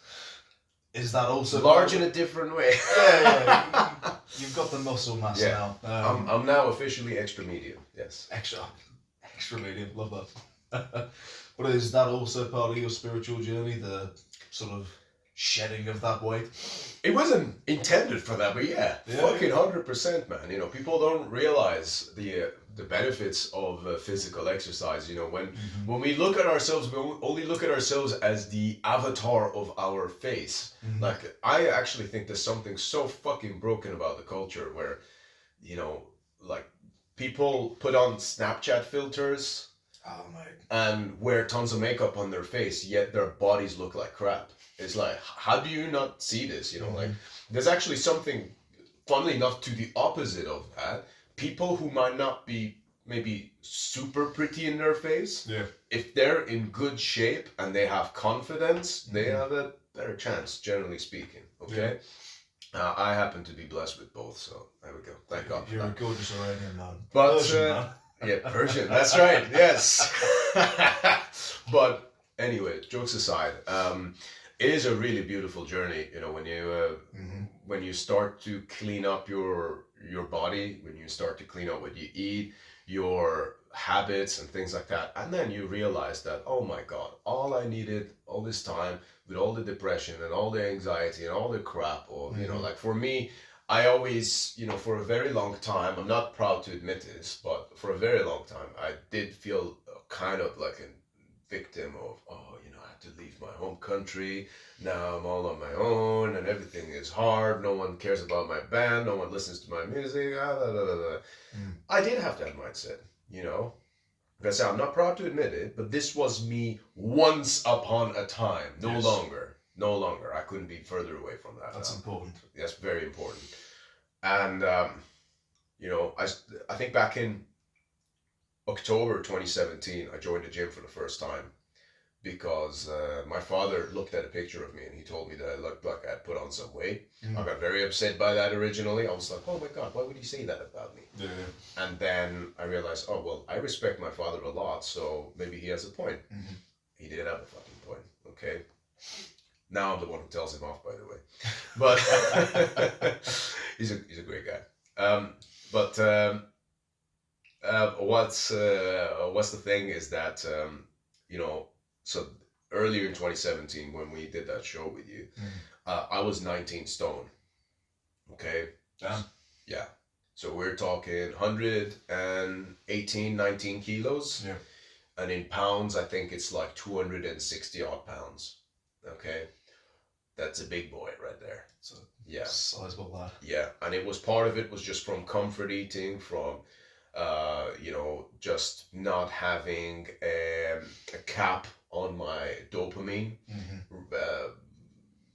Speaker 1: Is that also...
Speaker 2: Large in a different way.
Speaker 1: Yeah. You've got the muscle mass now.
Speaker 2: I'm now officially extra medium, yes.
Speaker 1: Extra medium, love that. But is that also part of your spiritual journey, the sort of shedding of that weight?
Speaker 2: It wasn't intended for that, but fucking 100%, man. People don't realize the benefits of physical exercise. When we look at ourselves, we only look at ourselves as the avatar of our face. Like, I actually think there's something so fucking broken about the culture where, like, people put on Snapchat filters.
Speaker 1: Oh, mate.
Speaker 2: And wear tons of makeup on their face, yet their bodies look like crap. It's like, how do you not see this? Like, there's actually something funnily enough, to the opposite of that, people who might not be maybe super pretty in their face, if they're in good shape and they have confidence, they have a better chance, generally speaking. Okay. I happen to be blessed with both, so there we go. Thank God.
Speaker 1: You're a gorgeous Iranian man.
Speaker 2: But,
Speaker 1: Persian man.
Speaker 2: Yeah, Persian. That's right. Yes. But anyway, jokes aside, it is a really beautiful journey. You know, when you start to clean up your body, when you start to clean up what you eat, your habits and things like that, and then you realize that, oh my God, all I needed all this time with all the depression and all the anxiety and all the crap, or you know, like for me, I always, you know, for a very long time, I'm not proud to admit this, but for a very long time, I did feel kind of like a victim of, oh, you know, I have to leave my home country. Now I'm all on my own and everything is hard. No one cares about my band. No one listens to my music. I did have that mindset, you know. Like I said, I'm not proud to admit it, but this was me once upon a time. No longer. No longer. I couldn't be further away from that.
Speaker 1: That's important.
Speaker 2: That's very important. And, you know, I think back in October 2017, I joined the gym for the first time because my father looked at a picture of me and he told me that I looked like I'd put on some weight. I got very upset by that originally. I was like, oh my God, why would he say that about me? And then I realized, oh, well, I respect my father a lot, so maybe he has a point. He did have a fucking point, okay? Now I'm the one who tells him off, by the way. But he's a great guy. What's the thing is that, you know, so earlier in 2017, when we did that show with you, I was 19 stone. Okay?
Speaker 1: Damn.
Speaker 2: Yeah. So we're talking 118, 19 kilos. Yeah. And in pounds, I think it's like 260 odd pounds. Okay? That's a big boy right there.
Speaker 1: So sizable lad.
Speaker 2: Yeah. And it was part of it was just from comfort eating, from you know, just not having a cap on my dopamine,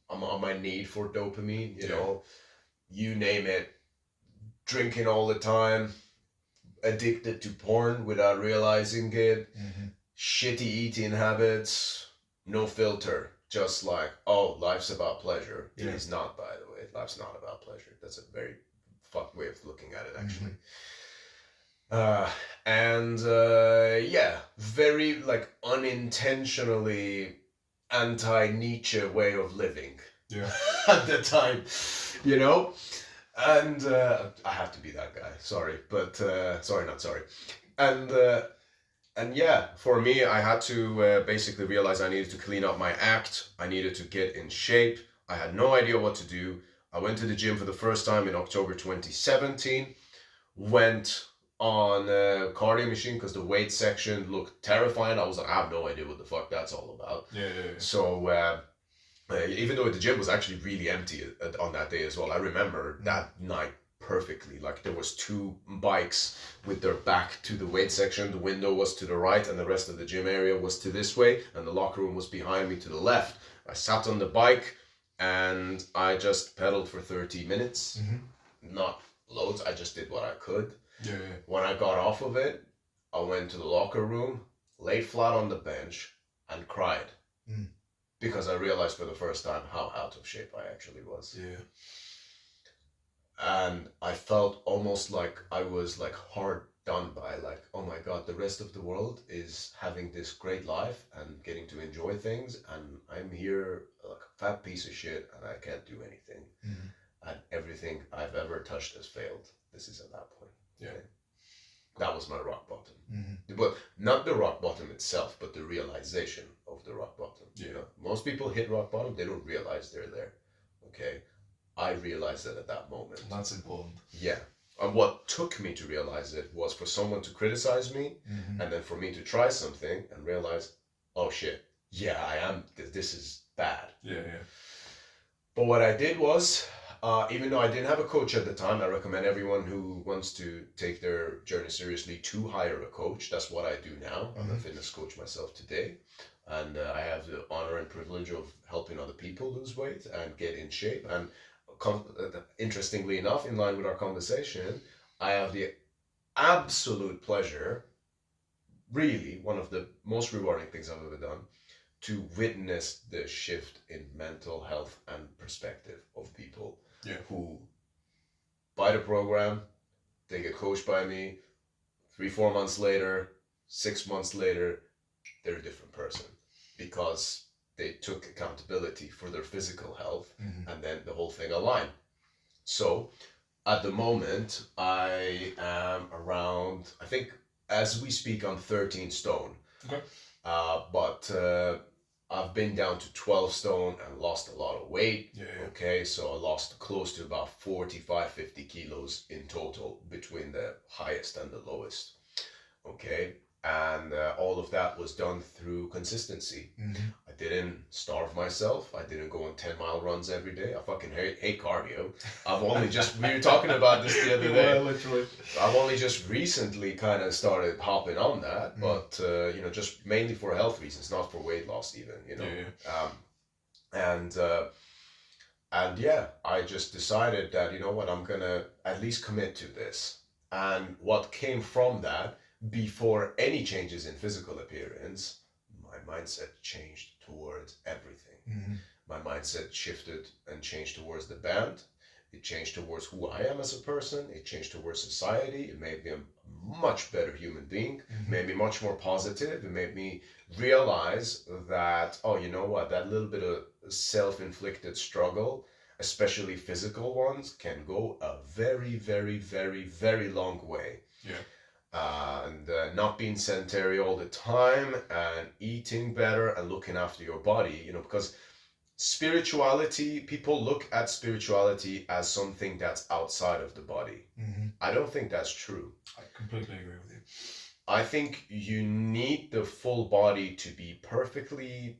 Speaker 2: on my need for dopamine, you know, you name it, drinking all the time, addicted to porn without realizing it, shitty eating habits, no filter, just like, oh, life's about pleasure. It is not, by the way. Life's not about pleasure. That's a very fucked way of looking at it, actually. Very like unintentionally anti-Nietzsche way of living. Yeah. At the time, you know, and I have to be that guy. Sorry, but not sorry. And yeah, for me, I had to basically realize I needed to clean up my act. I needed to get in shape. I had no idea what to do. I went to the gym for the first time in October 2017. Went on a cardio machine because the weight section looked terrifying. I was like, I have no idea what the fuck that's all about. Yeah. So even though the gym was actually really empty on that day as well, I remember that night perfectly. Like there was 2 bikes with their back to the weight section. The window was to the right and the rest of the gym area was to this way, and the locker room was behind me to the left. I sat on the bike and I just pedaled for 30 minutes. Not loads, I just did what I could. Yeah. When I got off of it, I went to the locker room, laid flat on the bench, and cried. Because I realized for the first time how out of shape I actually was. Yeah. And I felt almost like I was like hard done by, like, oh my God, the rest of the world is having this great life and getting to enjoy things, and I'm here like a fat piece of shit and I can't do anything. And everything I've ever touched has failed. This is at that point. Yeah. Okay? That was my rock bottom. But not the rock bottom itself, but the realization of the rock bottom. Yeah. You know, most people hit rock bottom, they don't realize they're there. Okay? I realized that at that moment.
Speaker 1: That's important.
Speaker 2: Yeah. And what took me to realize it was for someone to criticize me, and then for me to try something and realize, oh shit, yeah, I am, this is bad. Yeah. But what I did was, even though I didn't have a coach at the time, I recommend everyone who wants to take their journey seriously to hire a coach. That's what I do now. I'm a fitness coach myself today. And I have the honor and privilege of helping other people lose weight and get in shape. And interestingly enough, in line with our conversation, I have the absolute pleasure, really one of the most rewarding things I've ever done, to witness the shift in mental health and perspective of people who buy the program, they get coached by me, 3-4 months later, 6 months later, they're a different person because they took accountability for their physical health, and then the whole thing aligned. So at the moment, I am around, I think as we speak, I'm 13 stone.
Speaker 1: Okay.
Speaker 2: But I've been down to 12 stone and lost a lot of weight. Okay, so I lost close to about 45-50 kilos in total between the highest and the lowest. Okay, and all of that was done through consistency. I didn't starve myself. I didn't go on 10-mile runs every day. I fucking hate cardio. I've only just, we were talking about this the other day.
Speaker 1: Literally.
Speaker 2: I've only just recently kind of started hopping on that, but you know, just mainly for health reasons, not for weight loss even, you know. And yeah, I just decided that, you know what, I'm gonna at least commit to this. And what came from that, before any changes in physical appearance, my mindset changed towards everything. My mindset shifted and changed towards the band. It changed towards who I am as a person. It changed towards society. It made me a much better human being. Made me much more positive. It made me realize that, oh, you know what, that little bit of self-inflicted struggle, especially physical ones, can go a very, very, very, very long way. And not being sedentary all the time and eating better and looking after your body, you know, because spirituality, people look at spirituality as something that's outside of the body. I don't think that's true.
Speaker 1: I completely agree with you.
Speaker 2: I think you need the full body to be perfectly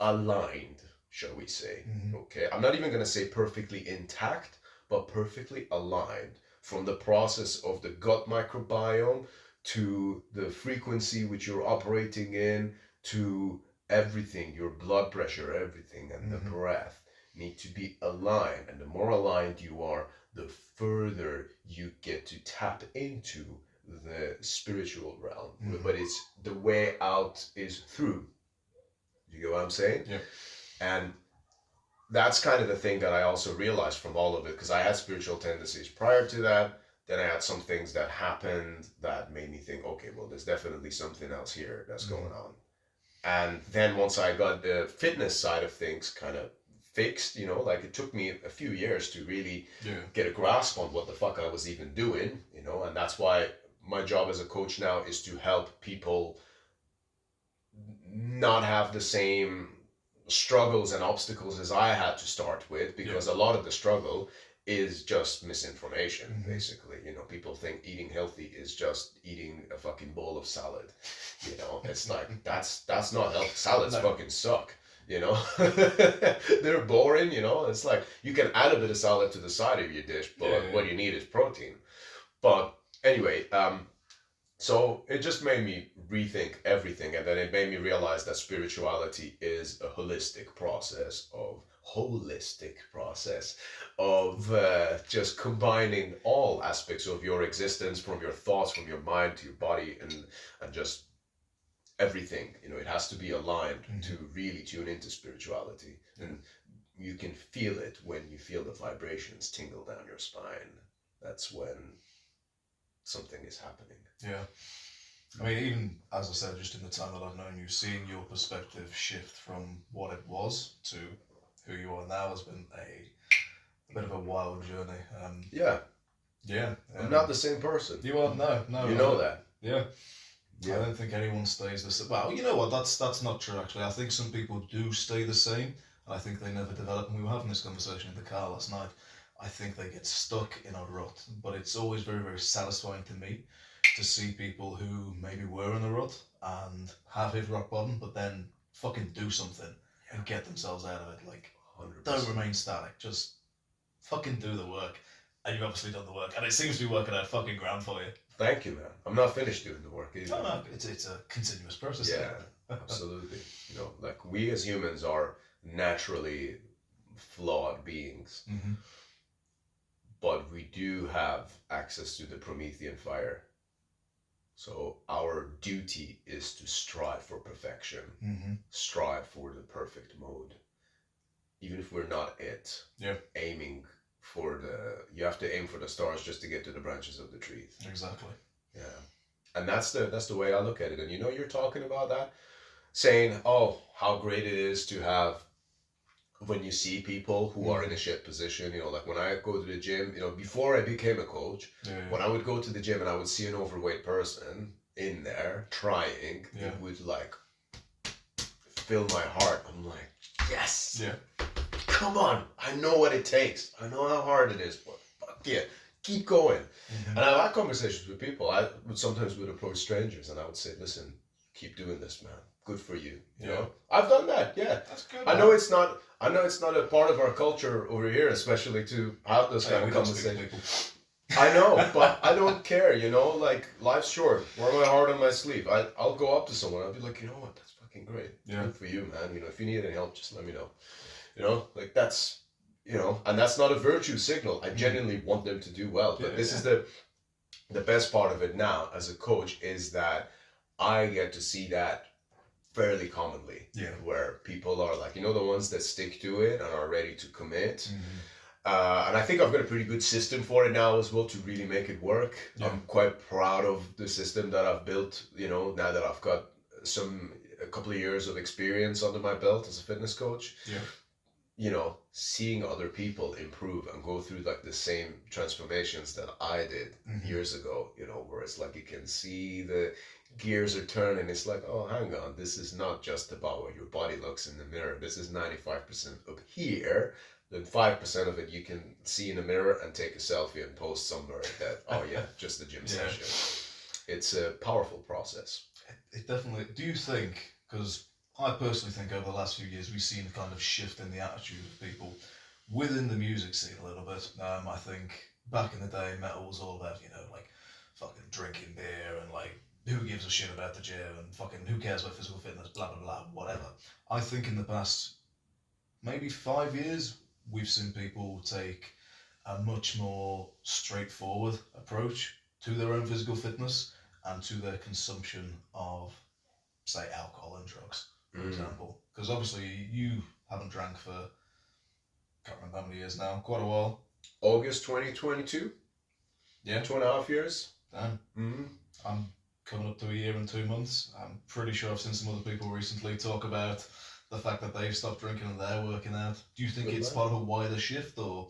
Speaker 2: aligned, shall we say. Okay, I'm not even going to say perfectly intact, but perfectly aligned. From the process of the gut microbiome to the frequency which you're operating in, to everything, your blood pressure, everything, and the breath need to be aligned. And the more aligned you are, the further you get to tap into the spiritual realm. But it's the way out is through. You get what I'm saying?
Speaker 1: Yeah.
Speaker 2: And that's kind of the thing that I also realized from all of it, because I had spiritual tendencies prior to that. Then I had some things that happened that made me think, okay, well, there's definitely something else here that's going on. And then once I got the fitness side of things kind of fixed, you know, like it took me a few years to really get a grasp on what the fuck I was even doing, you know, and that's why my job as a coach now is to help people not have the same struggles and obstacles as I had to start with, because a lot of the struggle is just misinformation, basically. You know, people think eating healthy is just eating a fucking bowl of salad. You know, it's like, that's not healthy. Salads fucking suck, you know. They're boring, you know. It's like, you can add a bit of salad to the side of your dish, but what you need is protein. But anyway, so it just made me rethink everything, and then it made me realize that spirituality is a holistic process of just combining all aspects of your existence, from your thoughts, from your mind to your body, and just everything. You know, it has to be aligned to really tune into spirituality, and you can feel it when you feel the vibrations tingle down your spine. That's when something is happening.
Speaker 1: Yeah. I mean, even as I said, just in the time that I've known you, seeing your perspective shift from what it was to who you are now has been a bit of a wild journey.
Speaker 2: I'm not the same person.
Speaker 1: You are no.
Speaker 2: You know that.
Speaker 1: Yeah. I don't think anyone stays the same. Well, you know what? That's not true. Actually, I think some people do stay the same. I think they never develop. And we were having this conversation in the car last night. I think they get stuck in a rut, but it's always very, very satisfying to me to see people who maybe were in a rut and have hit rock bottom, but then fucking do something and get themselves out of it. Like, 100%. Don't remain static. Just fucking do the work. And you've obviously done the work, and it seems to be working out fucking grand for you.
Speaker 2: Thank you, man. I'm not finished doing the work either.
Speaker 1: No, it's a continuous process.
Speaker 2: Yeah, absolutely. You know, like, we as humans are naturally flawed beings,
Speaker 1: Mm-hmm.
Speaker 2: but we do have access to the Promethean fire. So our duty is to strive for perfection,
Speaker 1: Mm-hmm.
Speaker 2: strive for the perfect mode. Even if we're not it, aiming for you have to aim for the stars just to get to the branches of the trees.
Speaker 1: Exactly.
Speaker 2: Yeah. And that's the way I look at it. And you're talking about that, saying, oh, how great it is to have, when you see people who are in a shit position, like when I go to the gym, before I became a coach, when I would go to the gym and I would see an overweight person in there trying, it would like fill my heart. I'm like, yes.
Speaker 1: Yeah.
Speaker 2: Come on. I know what it takes. I know how hard it is, but fuck yeah. Keep going.
Speaker 1: Mm-hmm.
Speaker 2: And I've had conversations with people. I would sometimes approach strangers and I would say, listen, keep doing this, man. Good for you. You know? I've done that, yeah.
Speaker 1: That's good.
Speaker 2: I know it's not a part of our culture over here, especially to have those kind of conversations. I know, but I don't care, like life's short. Wear my heart on my sleeve. I'll go up to someone, I'll be like, you know what, that's fucking great.
Speaker 1: Yeah.
Speaker 2: Good for you, man. If you need any help, just let me know. Like that's and that's not a virtue signal. I genuinely want them to do well. But this is the best part of it now as a coach, is that I get to see that fairly commonly.
Speaker 1: Yeah.
Speaker 2: Where people are like, the ones that stick to it and are ready to commit.
Speaker 1: Mm-hmm.
Speaker 2: And I think I've got a pretty good system for it now as well to really make it work.
Speaker 1: Yeah.
Speaker 2: I'm quite proud of the system that I've built, now that I've got a couple of years of experience under my belt as a fitness coach.
Speaker 1: Yeah.
Speaker 2: Seeing other people improve and go through like the same transformations that I did years ago, where it's like you can see the gears are turning. It's like, oh, hang on, this is not just about what your body looks in the mirror. This is 95% up here. Then 5% of it you can see in the mirror and take a selfie and post somewhere that, oh yeah, just the gym session. It's a powerful process.
Speaker 1: It definitely. Do you think, because I personally think over the last few years we've seen a kind of shift in the attitude of people within the music scene a little bit. I think back in the day metal was all about, like fucking drinking beer and like who gives a shit about the gym and fucking who cares about physical fitness, blah blah blah, whatever. I think in the past maybe 5 years we've seen people take a much more straightforward approach to their own physical fitness and to their consumption of, say, alcohol and drugs, for example. Because obviously you haven't drank for, can't remember how many years now, quite a while.
Speaker 2: August 2022?
Speaker 1: Yeah.
Speaker 2: 2.5 years.
Speaker 1: Damn. Mm-hmm. I'm coming up to a year and 2 months. I'm pretty sure I've seen some other people recently talk about the fact that they've stopped drinking and they're working out. Do you think it's part of a wider shift, or?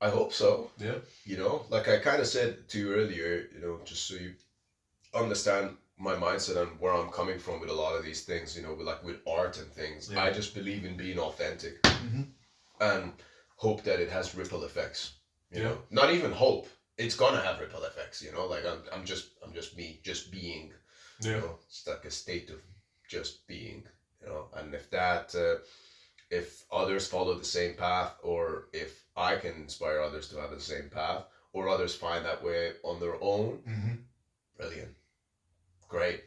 Speaker 2: I hope so.
Speaker 1: Yeah.
Speaker 2: Like I kind of said to you earlier, just so you understand my mindset and where I'm coming from with a lot of these things, with art and things. Yeah. I just believe in being authentic and hope that it has ripple effects. Not even hope. It's gonna have ripple effects. Like I'm just me, just being.
Speaker 1: Yeah.
Speaker 2: It's like a state of just being. And if others follow the same path, or if I can inspire others to have the same path, or others find that way on their own, brilliant, great.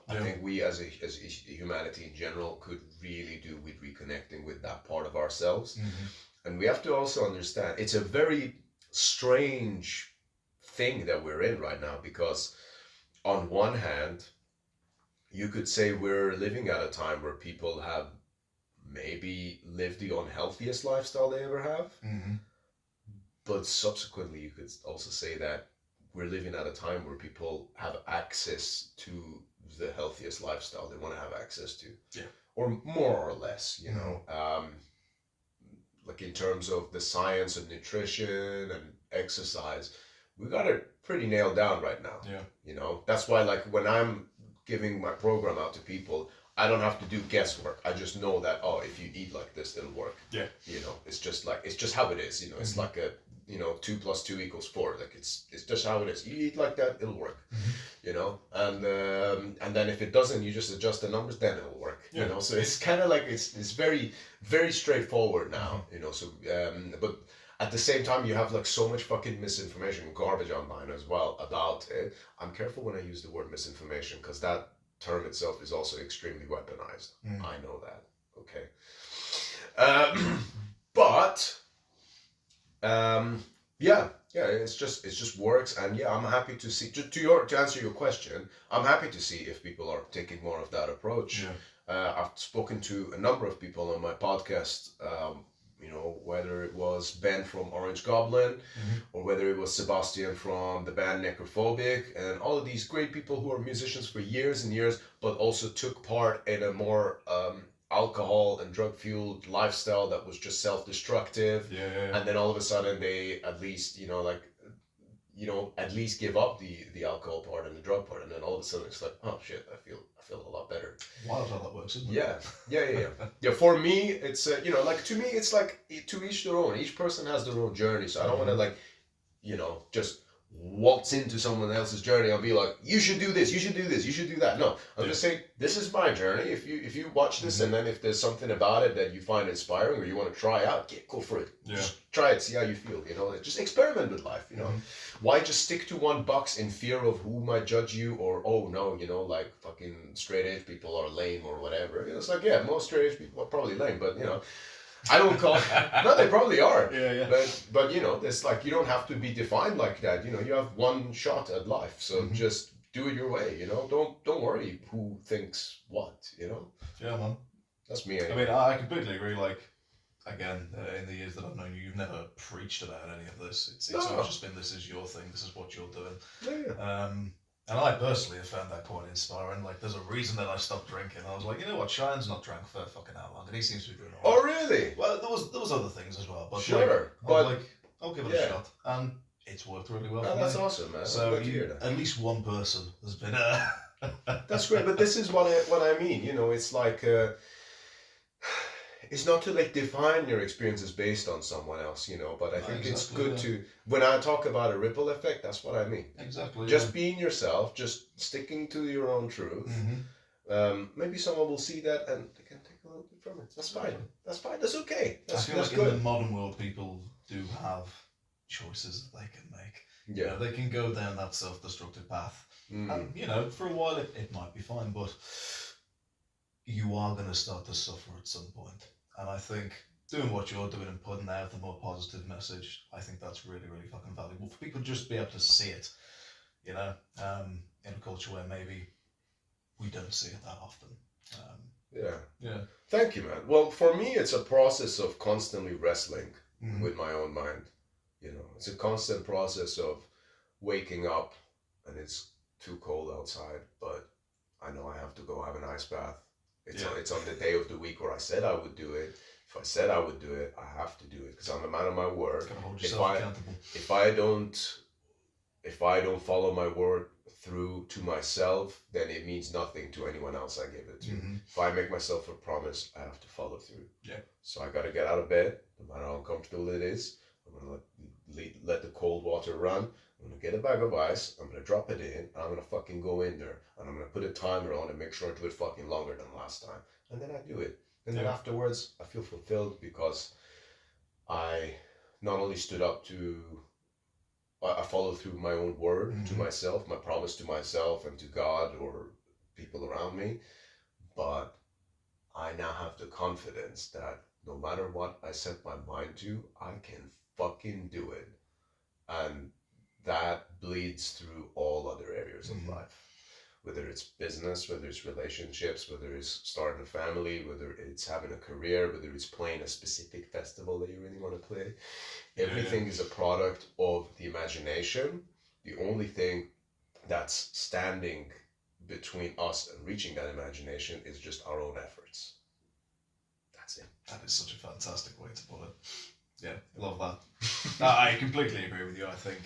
Speaker 2: I think we as a humanity in general could really do with reconnecting with that part of ourselves. And we have to also understand it's a very strange thing that we're in right now, because on one hand, you could say we're living at a time where people have maybe lived the unhealthiest lifestyle they ever have. But subsequently, you could also say that we're living at a time where people have access to the healthiest lifestyle they want to have access to.
Speaker 1: Yeah.
Speaker 2: Or more or less, like in terms of the science of nutrition and exercise, we got it pretty nailed down right now.
Speaker 1: Yeah.
Speaker 2: That's why, like, when I'm giving my program out to people, I don't have to do guesswork. I just know that, if you eat like this, it'll work.
Speaker 1: Yeah.
Speaker 2: It's just how it is. It's like a 2 + 2 = 4. Like it's just how it is. You eat like that, it'll work. And then if it doesn't, you just adjust the numbers, then it'll work.
Speaker 1: Yeah.
Speaker 2: So it's kind of like it's very, very straightforward now. So but at the same time, you have like so much fucking misinformation, garbage online as well about it. I'm careful when I use the word misinformation, because that term itself is also extremely weaponized. I know that. Okay. But yeah, it's just works, and yeah, I'm happy to see. To answer your question, I'm happy to see if people are taking more of that approach.
Speaker 1: Yeah.
Speaker 2: I've spoken to a number of people on my podcast. Whether it was Ben from Orange Goblin, or whether it was Sebastian from the band Necrophobic, and all of these great people who are musicians for years and years, but also took part in a more alcohol and drug fueled lifestyle that was just self-destructive.
Speaker 1: Yeah.
Speaker 2: And then all of a sudden they at least at least give up the alcohol part and the drug part, and then all of a sudden it's like, oh shit, I feel a lot better.
Speaker 1: Wild how that works, isn't it?
Speaker 2: Yeah. For me, it's to me it's like to each their own. Each person has their own journey, so I don't want to just waltz into someone else's journey and be like, you should do this, you should do this, you should do that. No, I'm just saying, this is my journey. If you watch this, and then if there's something about it that you find inspiring or you want to try out, go for it. Just try it, see how you feel. Just experiment with life. Why just stick to one box in fear of who might judge you, or oh no, like fucking straight edge people are lame or whatever. It's like, yeah, most straight edge people are probably lame, but I don't call. No, they probably are.
Speaker 1: Yeah.
Speaker 2: But it's like you don't have to be defined like that. You have one shot at life, so just do it your way. Don't worry who thinks what.
Speaker 1: Yeah, man.
Speaker 2: That's me.
Speaker 1: I mean, I completely agree. Like, again, in the years that I've known you, you've never preached about any of this. It's always just been, this is your thing. This is what you're doing.
Speaker 2: Yeah.
Speaker 1: And I personally have found that quite inspiring. Like, there's a reason that I stopped drinking. I was like, you know what, Shayan's not drank for fucking how long, and he seems to be doing all right.
Speaker 2: Oh, really?
Speaker 1: Well, there was other things as well, but
Speaker 2: sure.
Speaker 1: I'll give it a shot, and it's worked really well. For
Speaker 2: that's
Speaker 1: me.
Speaker 2: awesome, man.
Speaker 1: So at least one person has been.
Speaker 2: That's great, but this is what I mean. It's like. It's not to define your experiences based on someone else, but I think it's good to, when I talk about a ripple effect, that's what I mean.
Speaker 1: Exactly.
Speaker 2: Just being yourself, just sticking to your own truth. Maybe someone will see that and they can take a little bit from it. That's fine. That's fine. That's okay. That's
Speaker 1: I feel like
Speaker 2: good.
Speaker 1: in the modern world, people do have choices that they can make.
Speaker 2: Yeah.
Speaker 1: They can go down that self-destructive path. And, for a while it might be fine, but you are going to start to suffer at some point. And I think doing what you're doing and putting out the more positive message, I think that's really, really fucking valuable for people to just be able to see it, in a culture where maybe we don't see it that often.
Speaker 2: Yeah. Thank you, man. Well, for me, it's a process of constantly wrestling with my own mind. It's a constant process of waking up and it's too cold outside, but I know I have to go have an ice bath. It's on the day of the week where I said I would do it. If I said I would do it, I have to do it because I'm a man of my word.
Speaker 1: Hold yourself accountable.
Speaker 2: If I don't follow my word through to myself, then it means nothing to anyone else I give it to. If I make myself a promise, I have to follow through.
Speaker 1: Yeah. So
Speaker 2: I got to get out of bed, no matter how uncomfortable it is. I'm gonna let the cold water run. I'm going to get a bag of ice, I'm going to drop it in, and I'm going to fucking go in there. And I'm going to put a timer on and make sure I do it fucking longer than last time. And then I do it. And then afterwards, I feel fulfilled because I not only stood up I followed through my own word to myself, my promise to myself and to God or people around me, but I now have the confidence that no matter what I set my mind to, I can fucking do it. And that bleeds through all other areas of life, whether it's business, whether it's relationships, whether it's starting a family, whether it's having a career, whether it's playing a specific festival that you really want to play. Everything is a product of the imagination. The only thing that's standing between us and reaching that imagination is just our own efforts. That's it.
Speaker 1: That is such a fantastic way to put it. Yeah, I love that. I completely agree with you. I think,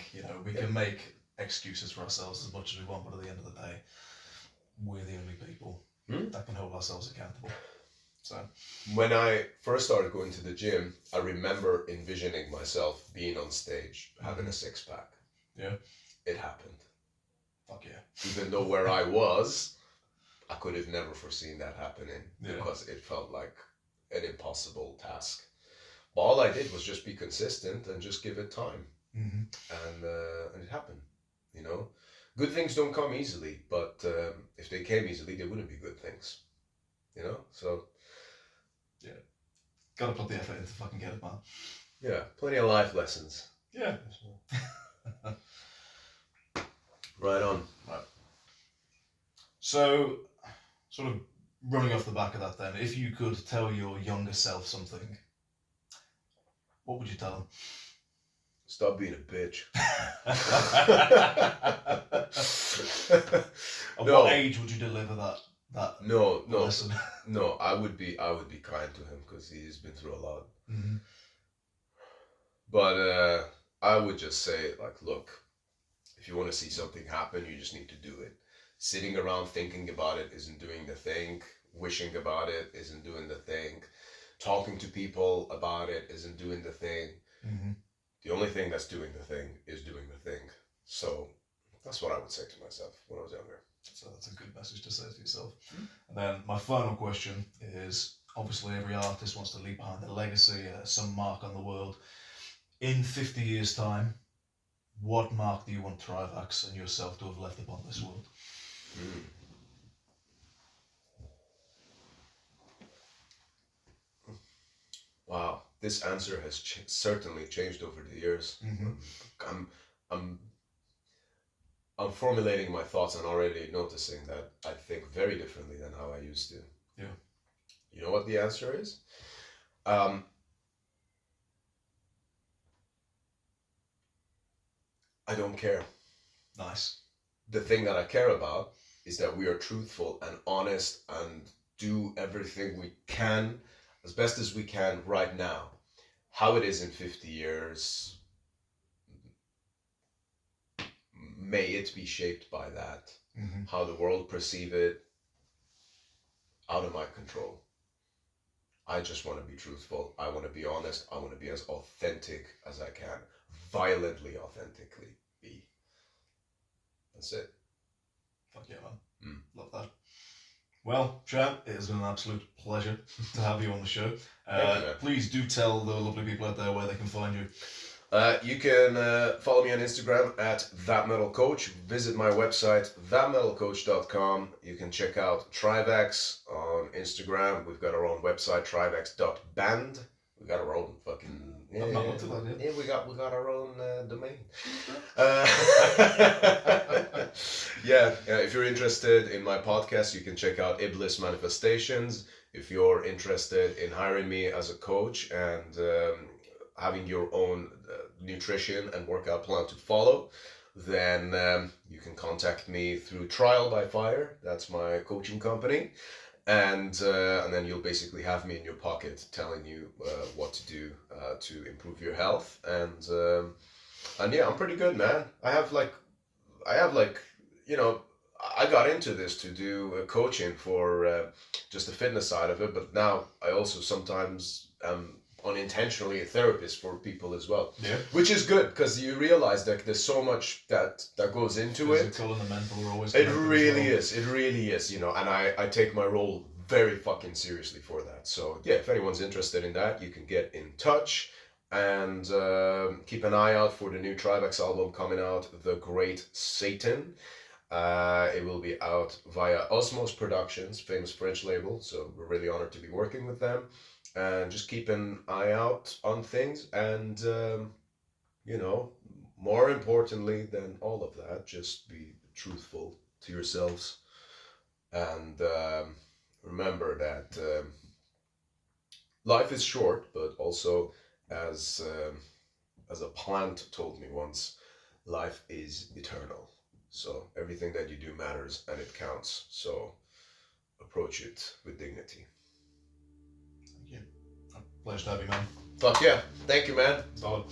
Speaker 1: we can make excuses for ourselves as much as we want, but at the end of the day, we're the only people that can hold ourselves accountable. So,
Speaker 2: when I first started going to the gym, I remember envisioning myself being on stage, having a six-pack.
Speaker 1: Yeah.
Speaker 2: It happened.
Speaker 1: Fuck yeah.
Speaker 2: Even though where I was, I could have never foreseen that happening because it felt like an impossible task. But all I did was just be consistent and just give it time. And it happened, Good things don't come easily, but if they came easily, they wouldn't be good things, So,
Speaker 1: Gotta put the effort in to fucking get it, man.
Speaker 2: Yeah, plenty of life lessons.
Speaker 1: Yeah.
Speaker 2: Right on.
Speaker 1: Right. So, sort of running off the back of that then, if you could tell your younger self something, what would you tell him?
Speaker 2: Stop being a bitch.
Speaker 1: At what age would you deliver that lesson?
Speaker 2: No, I would be kind to him because he's been through a lot.
Speaker 1: Mm-hmm.
Speaker 2: But I would just say, like, look, if you want to see something happen, you just need to do it. Sitting around thinking about it isn't doing the thing. Wishing about it isn't doing the thing. Talking to people about it isn't doing the thing.
Speaker 1: Mm-hmm.
Speaker 2: The only thing that's doing the thing is doing the thing. So that's what I would say to myself when I was younger.
Speaker 1: So that's a good message to say to yourself. Mm-hmm. And then my final question is, obviously every artist wants to leave behind a legacy, some mark on the world. In 50 years' time, what mark do you want Trivax and yourself to have left upon this world?
Speaker 2: Wow, this answer has certainly changed over the years.
Speaker 1: Mm-hmm.
Speaker 2: I'm formulating my thoughts and already noticing that I think very differently than how I used to.
Speaker 1: Yeah.
Speaker 2: You know what the answer is? I don't care.
Speaker 1: Nice.
Speaker 2: The thing that I care about is that we are truthful and honest and do everything we can as best as we can right now. How it is in 50 years, may it be shaped by that.
Speaker 1: Mm-hmm.
Speaker 2: How the world perceive it, out of my control. I just want to be truthful. I want to be honest. I want to be as authentic as I can. Violently authentically be. That's it.
Speaker 1: Fuck yeah, man. Love that. Well, Shayan, it has been an absolute pleasure to have you on the show. Please do tell the lovely people out there where they can find you.
Speaker 2: You can follow me on Instagram at ThatMetalCoach. Visit my website, thatmetalcoach.com. You can check out Trivax on Instagram. We've got our own website, trivax.band. We got our own fucking...
Speaker 1: I've not looked at that yet.
Speaker 2: Yeah, we got our own domain. If you're interested in my podcast, you can check out Iblis Manifestations. If you're interested in hiring me as a coach and having your own nutrition and workout plan to follow, then you can contact me through Trial by Fire. That's my coaching company. And then you'll basically have me in your pocket telling you what to do to improve your health. And yeah, I'm pretty good, man. I have like, you know, I got into this to do coaching for just the fitness side of it, but now I also sometimes am unintentionally a therapist for people as well.
Speaker 1: Yeah. Which
Speaker 2: is good because you realize that there's so much that goes into it.
Speaker 1: Physical and the mental are always
Speaker 2: It really is, you know, and I take my role very fucking seriously for that. So yeah, if anyone's interested in that, you can get in touch and keep an eye out for the new Trivax album coming out, The Great Satan. It will be out via Osmos Productions, famous French label. So we're really honored to be working with them. And just keep an eye out on things. And, you know, more importantly than all of that, just be truthful to yourselves. And remember that life is short, but also, as a plant told me once, life is eternal. So everything that you do matters and it counts. So approach it with dignity.
Speaker 1: Thank you. Pleasure to have you, man.
Speaker 2: Fuck yeah. Thank you, man.
Speaker 1: Solid.